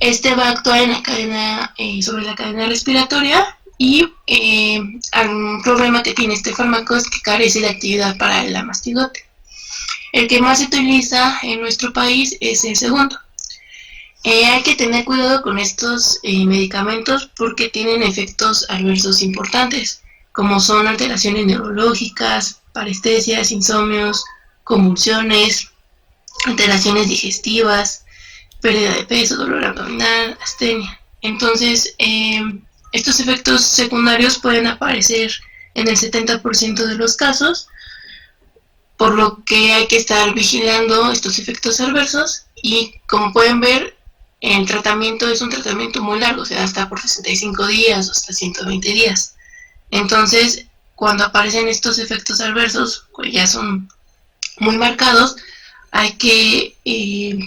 este va a actuar en la cadena, sobre la cadena respiratoria y un problema que tiene este fármaco es que carece de actividad para el amastigote. El que más se utiliza en nuestro país es el segundo. Hay que tener cuidado con estos medicamentos porque tienen efectos adversos importantes, como son alteraciones neurológicas, parestesias, insomnios, convulsiones, alteraciones digestivas, pérdida de peso, dolor abdominal, astenia. Entonces, estos efectos secundarios pueden aparecer en el 70% de los casos, por lo que hay que estar vigilando estos efectos adversos y, como pueden ver, el tratamiento es un tratamiento muy largo, o sea, hasta por 65 días o hasta 120 días. Entonces, cuando aparecen estos efectos adversos, pues ya son muy marcados, hay que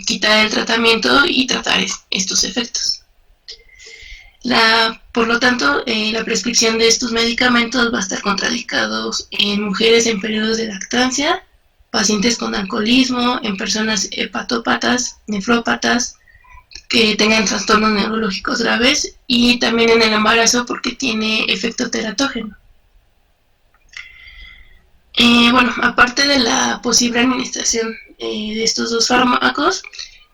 quitar el tratamiento y tratar estos efectos. Por lo tanto, la prescripción de estos medicamentos va a estar contraindicados en mujeres en periodos de lactancia, pacientes con alcoholismo, en personas hepatópatas, nefrópatas, que tengan trastornos neurológicos graves y también en el embarazo porque tiene efecto teratógeno. Bueno, aparte de la posible administración de estos dos fármacos,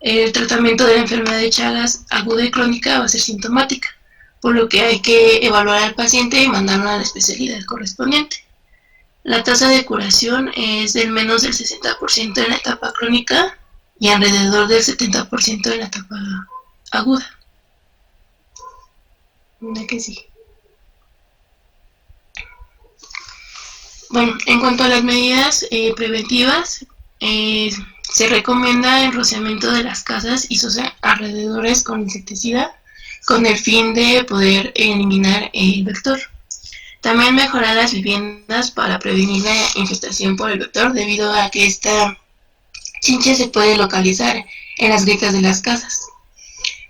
el tratamiento de la enfermedad de Chagas aguda y crónica va a ser sintomática, por lo que hay que evaluar al paciente y mandarlo a la especialidad correspondiente. La tasa de curación es del menos del 60% en la etapa crónica y alrededor del 70% en la etapa aguda. ¿Qué sigue? Bueno, en cuanto a las medidas preventivas, se recomienda el rociamiento de las casas y sus alrededores con insecticida con el fin de poder eliminar el vector. También mejorar las viviendas para prevenir la infestación por el vector debido a que esta chinche se puede localizar en las grietas de las casas.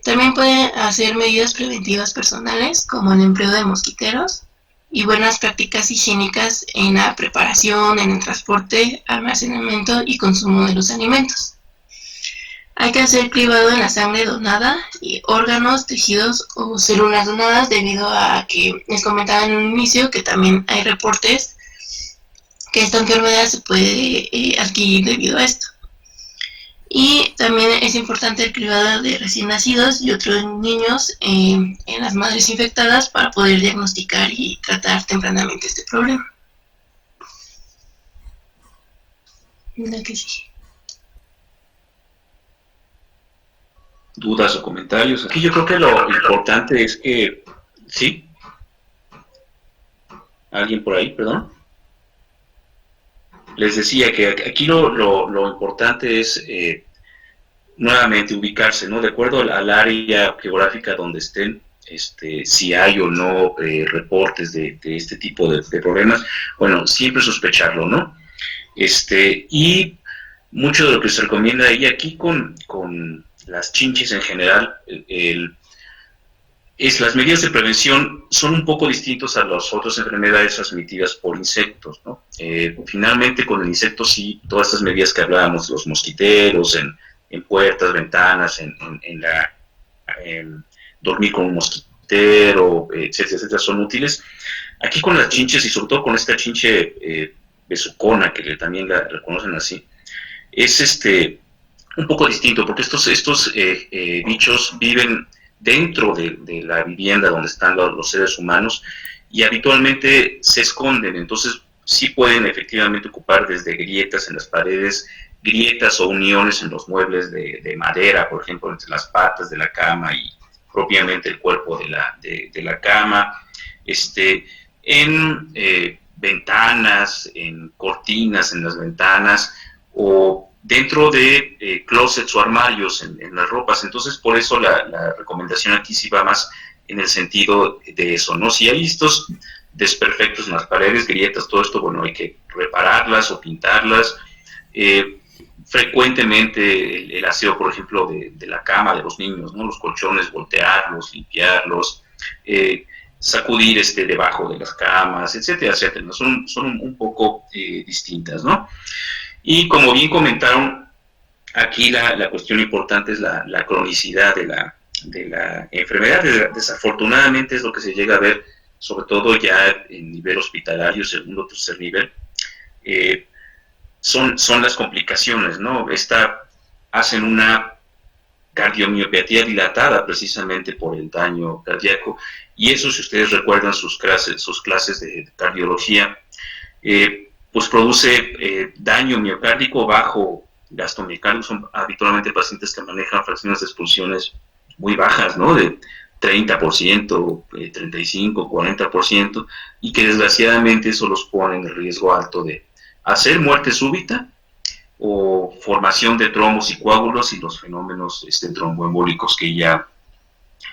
También puede hacer medidas preventivas personales como el empleo de mosquiteros y buenas prácticas higiénicas en la preparación, en el transporte, almacenamiento y consumo de los alimentos. Hay que hacer cribado en la sangre donada y órganos, tejidos o células donadas debido a que les comentaba en un inicio que también hay reportes que esta enfermedad se puede adquirir debido a esto. Y también es importante el cribado de recién nacidos y otros niños en las madres infectadas para poder diagnosticar y tratar tempranamente este problema. La que sigue. ¿Dudas o comentarios? Aquí yo creo que lo importante es que... ¿Sí? ¿Alguien por ahí? Perdón. Les decía que aquí lo importante es nuevamente ubicarse, ¿no? De acuerdo al área geográfica donde estén, si hay o no reportes de este tipo de problemas, bueno, siempre sospecharlo, ¿no? Y mucho de lo que se recomienda ahí aquí con las chinches en general, las medidas de prevención son un poco distintos a las otras enfermedades transmitidas por insectos, ¿no? Finalmente con el insecto sí, todas estas medidas que hablábamos, los mosquiteros, en puertas, ventanas, en dormir con un mosquitero, etcétera, etcétera, son útiles. Aquí con las chinches y sobre todo con esta chinche besucona, que también la reconocen así, es un poco distinto, porque estos bichos viven dentro de la vivienda donde están los seres humanos y habitualmente se esconden, entonces sí pueden efectivamente ocupar desde grietas en las paredes, grietas o uniones en los muebles de madera, por ejemplo, entre las patas de la cama y propiamente el cuerpo de la cama, en ventanas, en cortinas en las ventanas o dentro de closets o armarios en las ropas. Entonces, por eso la recomendación aquí sí va más en el sentido de eso, ¿no? Si hay estos desperfectos en las paredes, grietas, todo esto, bueno, hay que repararlas o pintarlas. Frecuentemente el aseo, por ejemplo, de la cama de los niños, ¿no? Los colchones, voltearlos, limpiarlos, sacudir debajo de las camas, etcétera, etcétera, ¿no? Son un poco distintas, ¿no? Y como bien comentaron, aquí la cuestión importante es la cronicidad de la enfermedad. Desafortunadamente es lo que se llega a ver, sobre todo ya en nivel hospitalario, segundo o tercer nivel, son las complicaciones, ¿no? Hacen una cardiomiopatía dilatada precisamente por el daño cardíaco, y eso, si ustedes recuerdan sus clases de cardiología, pues produce daño miocárdico, bajo gasto miocardio. Son habitualmente pacientes que manejan fracciones de expulsiones muy bajas, ¿no? De 30%, 35%, 40%, y que desgraciadamente eso los pone en el riesgo alto de hacer muerte súbita o formación de trombos y coágulos y los fenómenos tromboembólicos que ya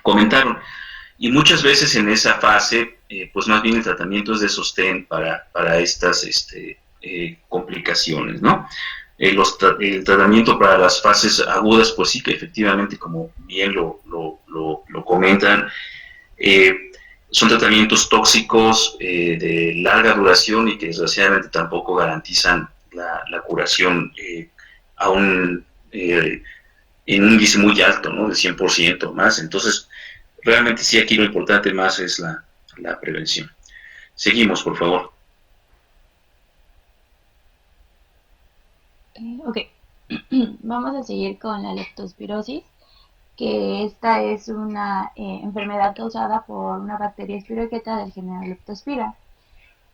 comentaron. Y muchas veces en esa fase, pues más bien el tratamiento es de sostén para estas complicaciones, ¿no? El tratamiento para las fases agudas, pues sí que efectivamente, como bien lo comentan, son tratamientos tóxicos de larga duración y que desgraciadamente tampoco garantizan la curación en un índice muy alto, ¿no? De 100% más. Entonces, realmente sí, aquí lo importante más es la prevención. Seguimos, por favor. Ok, vamos a seguir con la leptospirosis, que esta es una enfermedad causada por una bacteria espiroqueta del género Leptospira.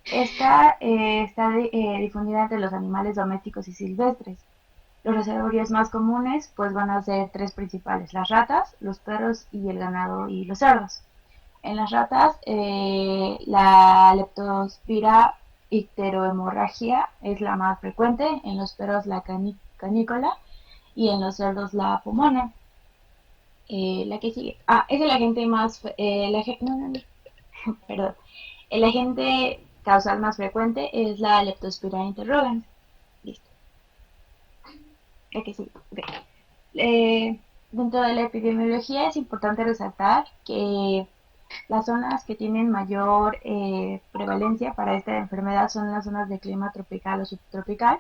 Esta está difundida entre los animales domésticos y silvestres. Los reservorios más comunes pues van a ser tres principales: las ratas, los perros y el ganado y los cerdos. En las ratas, la leptospira icterohemorragia es la más frecuente, en los perros la canícola y en los cerdos la pulmona. La que sigue. Es el agente más... perdón. El agente causal más frecuente es la Leptospira interrogans. Listo. La que sigue. Okay. Dentro de la epidemiología es importante resaltar que las zonas que tienen mayor prevalencia para esta enfermedad son las zonas de clima tropical o subtropical,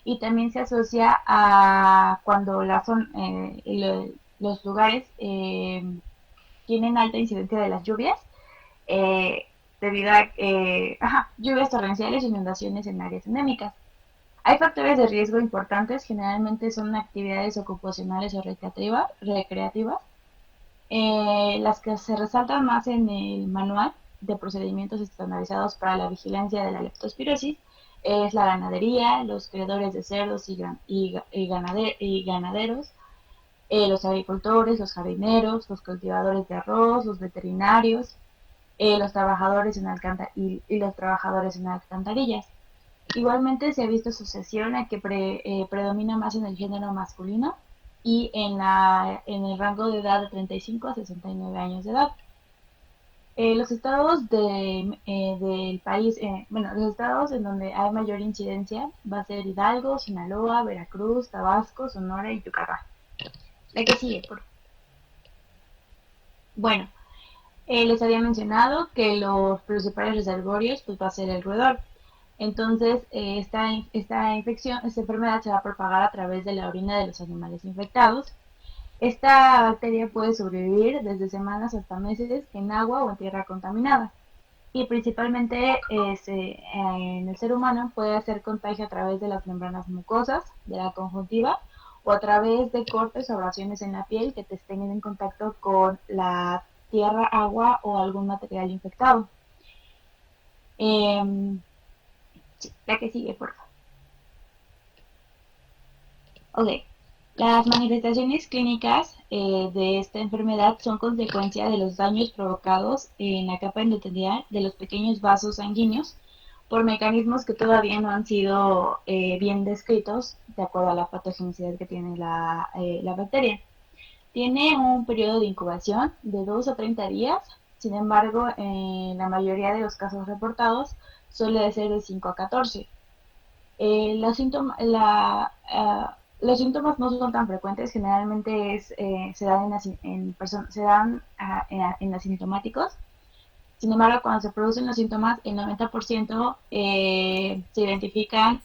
y también se asocia a cuando los lugares tienen alta incidencia de las lluvias, debido a lluvias torrenciales e inundaciones en áreas endémicas. Hay factores de riesgo importantes, generalmente son actividades ocupacionales o recreativas. Las que se resaltan más en el manual de procedimientos estandarizados para la vigilancia de la leptospirosis es la ganadería, los criadores de cerdos y ganaderos, los agricultores, los jardineros, los cultivadores de arroz, los veterinarios, los trabajadores y los trabajadores en alcantarillas. Igualmente se ha visto sucesión a que predomina más en el género masculino y en el rango de edad de 35 a 69 años de edad. Los estados del país, los estados en donde hay mayor incidencia va a ser Hidalgo, Sinaloa, Veracruz, Tabasco, Sonora y Yucatán. La que sigue, por favor. Bueno, les había mencionado que los principales reservorios pues va a ser el roedor. Entonces, esta enfermedad se va a propagar a través de la orina de los animales infectados. Esta bacteria puede sobrevivir desde semanas hasta meses en agua o en tierra contaminada. Y principalmente en el ser humano puede hacer contagio a través de las membranas mucosas, de la conjuntiva, o a través de cortes o abrasiones en la piel que te estén en contacto con la tierra, agua o algún material infectado. La que sigue, por favor. Ok. Las manifestaciones clínicas de esta enfermedad son consecuencia de los daños provocados en la capa endotelial de los pequeños vasos sanguíneos por mecanismos que todavía no han sido bien descritos de acuerdo a la patogenicidad que tiene la bacteria. Tiene un periodo de incubación de 2 a 30 días, sin embargo, en la mayoría de los casos reportados suele ser de 5 a 14. Los síntomas no son tan frecuentes, generalmente se dan, en asintomáticos. Sin embargo, cuando se producen los síntomas, el 90% se identifican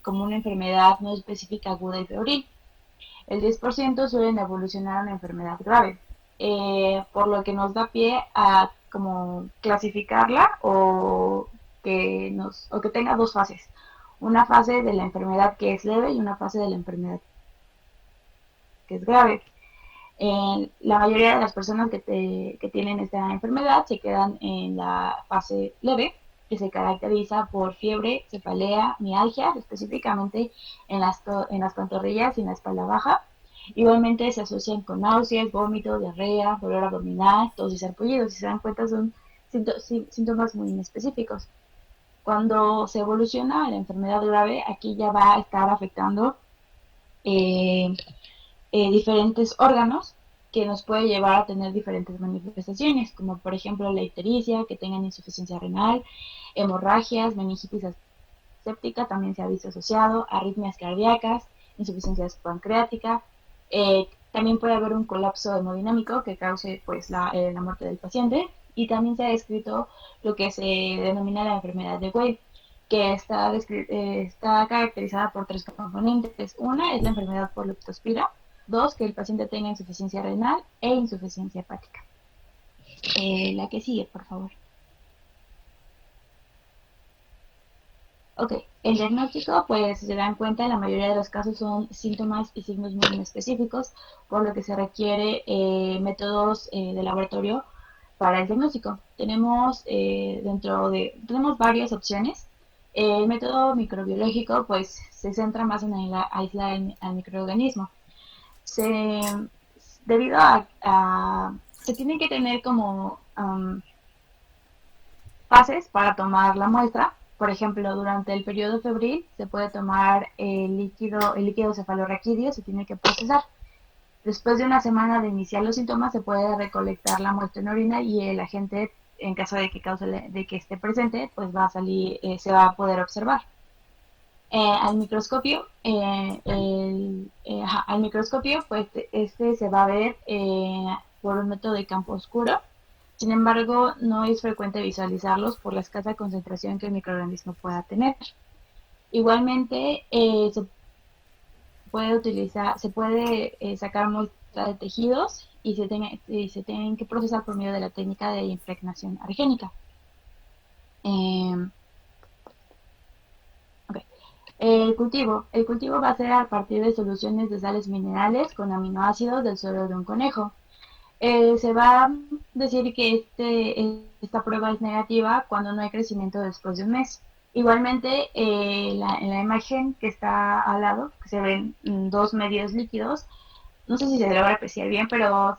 como una enfermedad no específica aguda y febril. El 10% suelen evolucionar a una enfermedad grave, por lo que nos da pie a como clasificarla o que tenga dos fases. Una fase de la enfermedad que es leve y una fase de la enfermedad que es grave. La mayoría de las personas que tienen esta enfermedad se quedan en la fase leve, que se caracteriza por fiebre, cefalea, mialgia, específicamente en las pantorrillas y en la espalda baja. Igualmente se asocian con náuseas, vómito, diarrea, dolor abdominal, tos y sarpullido. Si se dan cuenta, son síntomas muy inespecíficos. Cuando se evoluciona a la enfermedad grave, aquí ya va a estar afectando eh, diferentes órganos que nos puede llevar a tener diferentes manifestaciones, como por ejemplo la ictericia, que tengan insuficiencia renal, hemorragias, meningitis séptica también se ha visto asociado, arritmias cardíacas, insuficiencia pancreática. También puede haber un colapso hemodinámico que cause pues la muerte del paciente, y también se ha descrito lo que se denomina la enfermedad de Weill, que está caracterizada por tres componentes. Una es la enfermedad por leptospira, dos, que el paciente tenga insuficiencia renal e insuficiencia hepática. La que sigue, por favor. Ok, el diagnóstico, pues si se dan cuenta, en la mayoría de los casos son síntomas y signos muy específicos, por lo que se requiere métodos de laboratorio para el diagnóstico. Tenemos varias opciones. El método microbiológico, pues se centra más en aislar al microorganismo. Debido se tienen que tener como fases para tomar la muestra. Por ejemplo, durante el periodo febril se puede tomar el líquido cefalorraquídeo, se tiene que procesar. Después de una semana de iniciar los síntomas, se puede recolectar la muestra en orina y el agente, en caso de que esté presente, pues va a salir, se va a poder observar. Al microscopio, pues este se va a ver por un método de campo oscuro. Sin embargo, no es frecuente visualizarlos por la escasa concentración que el microorganismo pueda tener. Igualmente, se puede sacar muestra de tejidos y se tienen que procesar por medio de la técnica de impregnación argénica. El cultivo va a ser a partir de soluciones de sales minerales con aminoácidos del suero de un conejo. Se va a decir que esta prueba es negativa cuando no hay crecimiento después de un mes. Igualmente, en la imagen que está al lado, que se ven dos medios líquidos, no sé si se logra apreciar bien, pero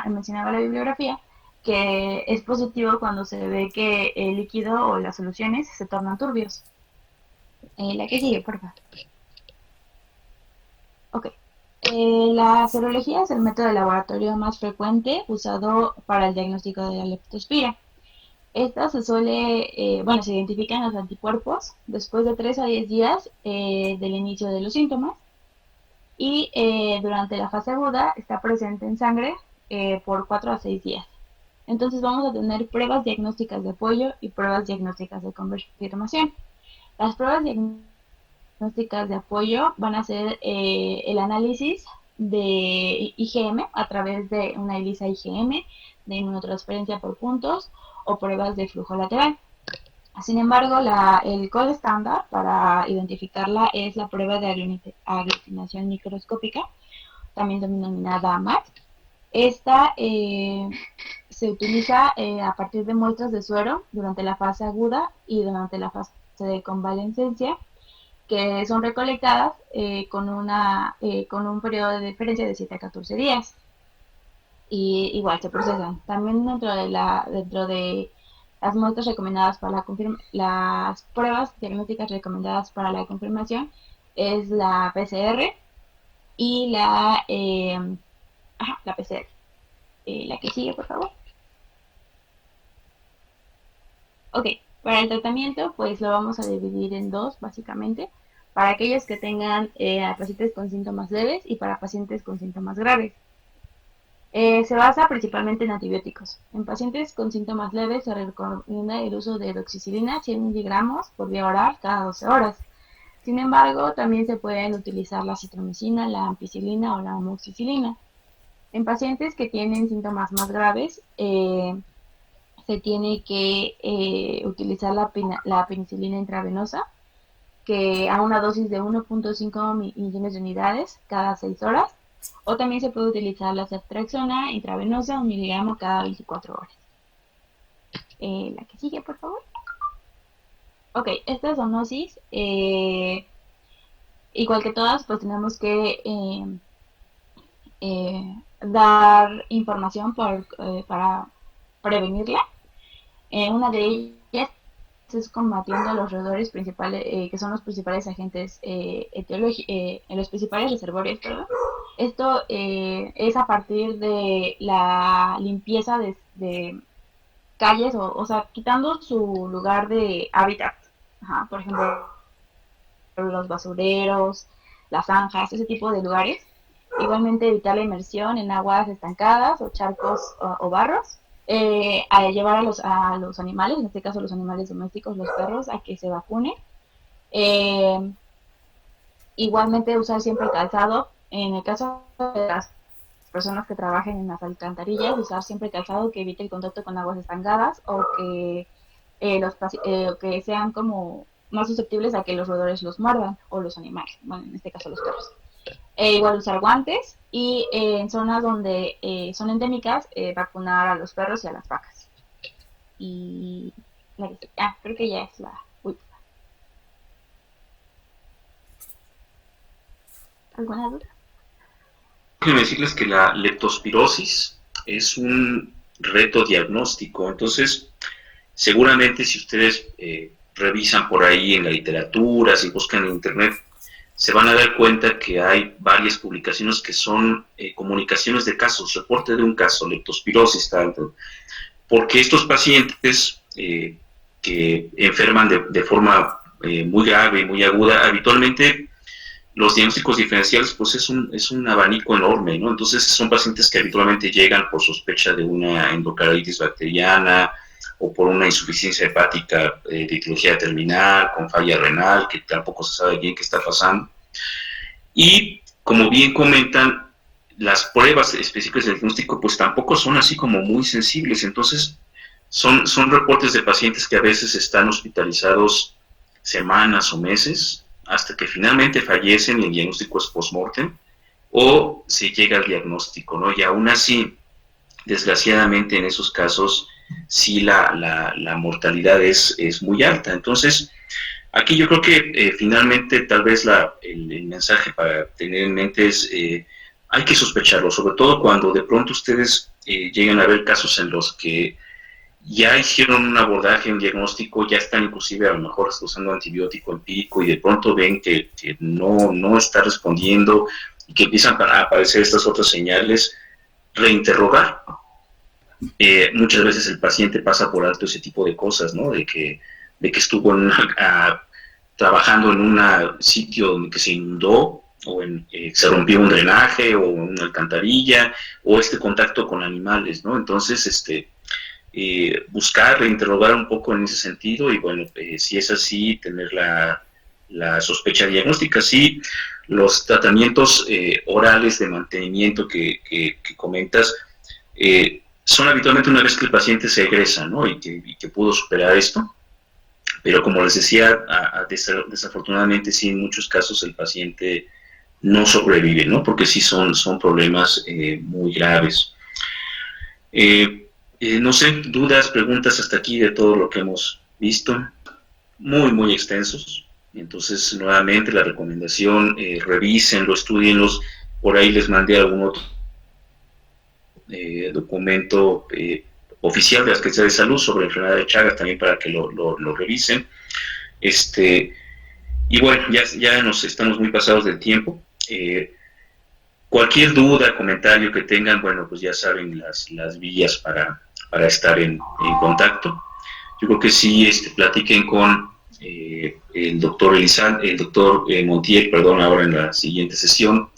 mencionaba la bibliografía que es positivo cuando se ve que el líquido o las soluciones se tornan turbios. La que sigue, por favor. Ok. La serología es el método de laboratorio más frecuente usado para el diagnóstico de la leptospira. Esta se identifican los anticuerpos después de 3 a 10 días del inicio de los síntomas, y durante la fase aguda está presente en sangre por 4 a 6 días. Entonces vamos a tener pruebas diagnósticas de apoyo y pruebas diagnósticas de confirmación. Las pruebas diagnósticas de apoyo van a ser el análisis de IgM a través de una ELISA IgM, de inmunotransferencia por puntos o pruebas de flujo lateral. Sin embargo, el código estándar para identificarla es la prueba de aglutinación microscópica, también denominada MAC. Esta se utiliza a partir de muestras de suero durante la fase aguda y durante la fase de convalescencia, que son recolectadas con un periodo de diferencia de 7 a 14 días. Y igual se procesan. También dentro de las muestras recomendadas para las pruebas diagnósticas recomendadas para la confirmación es la PCR y la Ajá, la PCR. La que sigue, por favor. Ok, para el tratamiento, pues lo vamos a dividir en dos, básicamente. Para aquellos que tengan a pacientes con síntomas leves y para pacientes con síntomas graves. Se basa principalmente en antibióticos. En pacientes con síntomas leves se recomienda el uso de doxicilina 100 miligramos por vía oral cada 12 horas. Sin embargo, también se pueden utilizar la citromicina, la ampicilina o la amoxicilina. En pacientes que tienen síntomas más graves, se tiene que utilizar la penicilina intravenosa, que a una dosis de 1.5 millones de unidades cada 6 horas. O también se puede utilizar la ceftriaxona intravenosa, 1 miligramo cada 24 horas. La que sigue, por favor. Ok, esta zoonosis, igual que todas, pues tenemos que dar información para prevenirla. Una de ellas es combatiendo los roedores principales, que son los principales agentes en los principales reservorios, perdón. Esto es a partir de la limpieza de calles, o sea, quitando su lugar de hábitat. Ajá, por ejemplo, los basureros, las zanjas, ese tipo de lugares. Igualmente evitar la inmersión en aguas estancadas o charcos o barros. A llevar a los animales, en este caso los animales domésticos, los perros, a que se vacunen. Igualmente usar siempre calzado. En el caso de las personas que trabajen en las alcantarillas, usar siempre calzado que evite el contacto con aguas estancadas o que sean como más susceptibles a que los roedores los muerdan o los animales, bueno, en este caso los perros. Igual usar guantes y en zonas donde son endémicas, vacunar a los perros y a las vacas. Y creo que ya es la última. ¿Alguna duda? Quiero decirles que la leptospirosis es un reto diagnóstico, entonces seguramente si ustedes revisan por ahí en la literatura, si buscan en internet, se van a dar cuenta que hay varias publicaciones que son comunicaciones de casos, reporte de un caso, leptospirosis, tal, porque estos pacientes que enferman de forma muy grave, muy aguda, habitualmente los diagnósticos diferenciales pues es un abanico enorme, ¿no? Entonces son pacientes que habitualmente llegan por sospecha de una endocarditis bacteriana o por una insuficiencia hepática de etiología terminal, con falla renal, que tampoco se sabe bien qué está pasando. Y como bien comentan, las pruebas específicas de diagnóstico pues tampoco son así como muy sensibles, entonces son reportes de pacientes que a veces están hospitalizados semanas o meses, hasta que finalmente fallecen y el diagnóstico es post-mortem, o se llega al diagnóstico, ¿no? Y aún así, desgraciadamente en esos casos, sí la mortalidad es muy alta. Entonces, aquí yo creo que finalmente tal vez el mensaje para tener en mente es, hay que sospecharlo, sobre todo cuando de pronto ustedes llegan a ver casos en los que ya hicieron un abordaje, un diagnóstico, ya están inclusive a lo mejor usando antibiótico empírico y de pronto ven que no está respondiendo y que empiezan a aparecer estas otras señales, reinterrogar. Muchas veces el paciente pasa por alto ese tipo de cosas, ¿no? De que estuvo trabajando en un sitio donde que se inundó o se rompió un drenaje o una alcantarilla o este contacto con animales, ¿no? Entonces, buscar, reinterrogar un poco en ese sentido y bueno, si es así, tener la sospecha diagnóstica. Sí, los tratamientos orales de mantenimiento que comentas son habitualmente una vez que el paciente se egresa, ¿no? Y que pudo superar esto, pero como les decía, desafortunadamente sí, en muchos casos el paciente no sobrevive, ¿no? Porque sí son problemas muy graves. No sé, dudas, preguntas hasta aquí de todo lo que hemos visto, muy extensos. Entonces, nuevamente la recomendación, revísenlo, estudienlos. Por ahí les mandé algún otro documento oficial de la Secretaría de Salud sobre enfermedad de Chagas, también para que lo revisen. Y bueno, ya nos estamos muy pasados del tiempo. Cualquier duda, comentario que tengan, bueno, pues ya saben las vías para estar en contacto. Yo creo que sí, platiquen con el doctor Montiel, perdón, ahora en la siguiente sesión,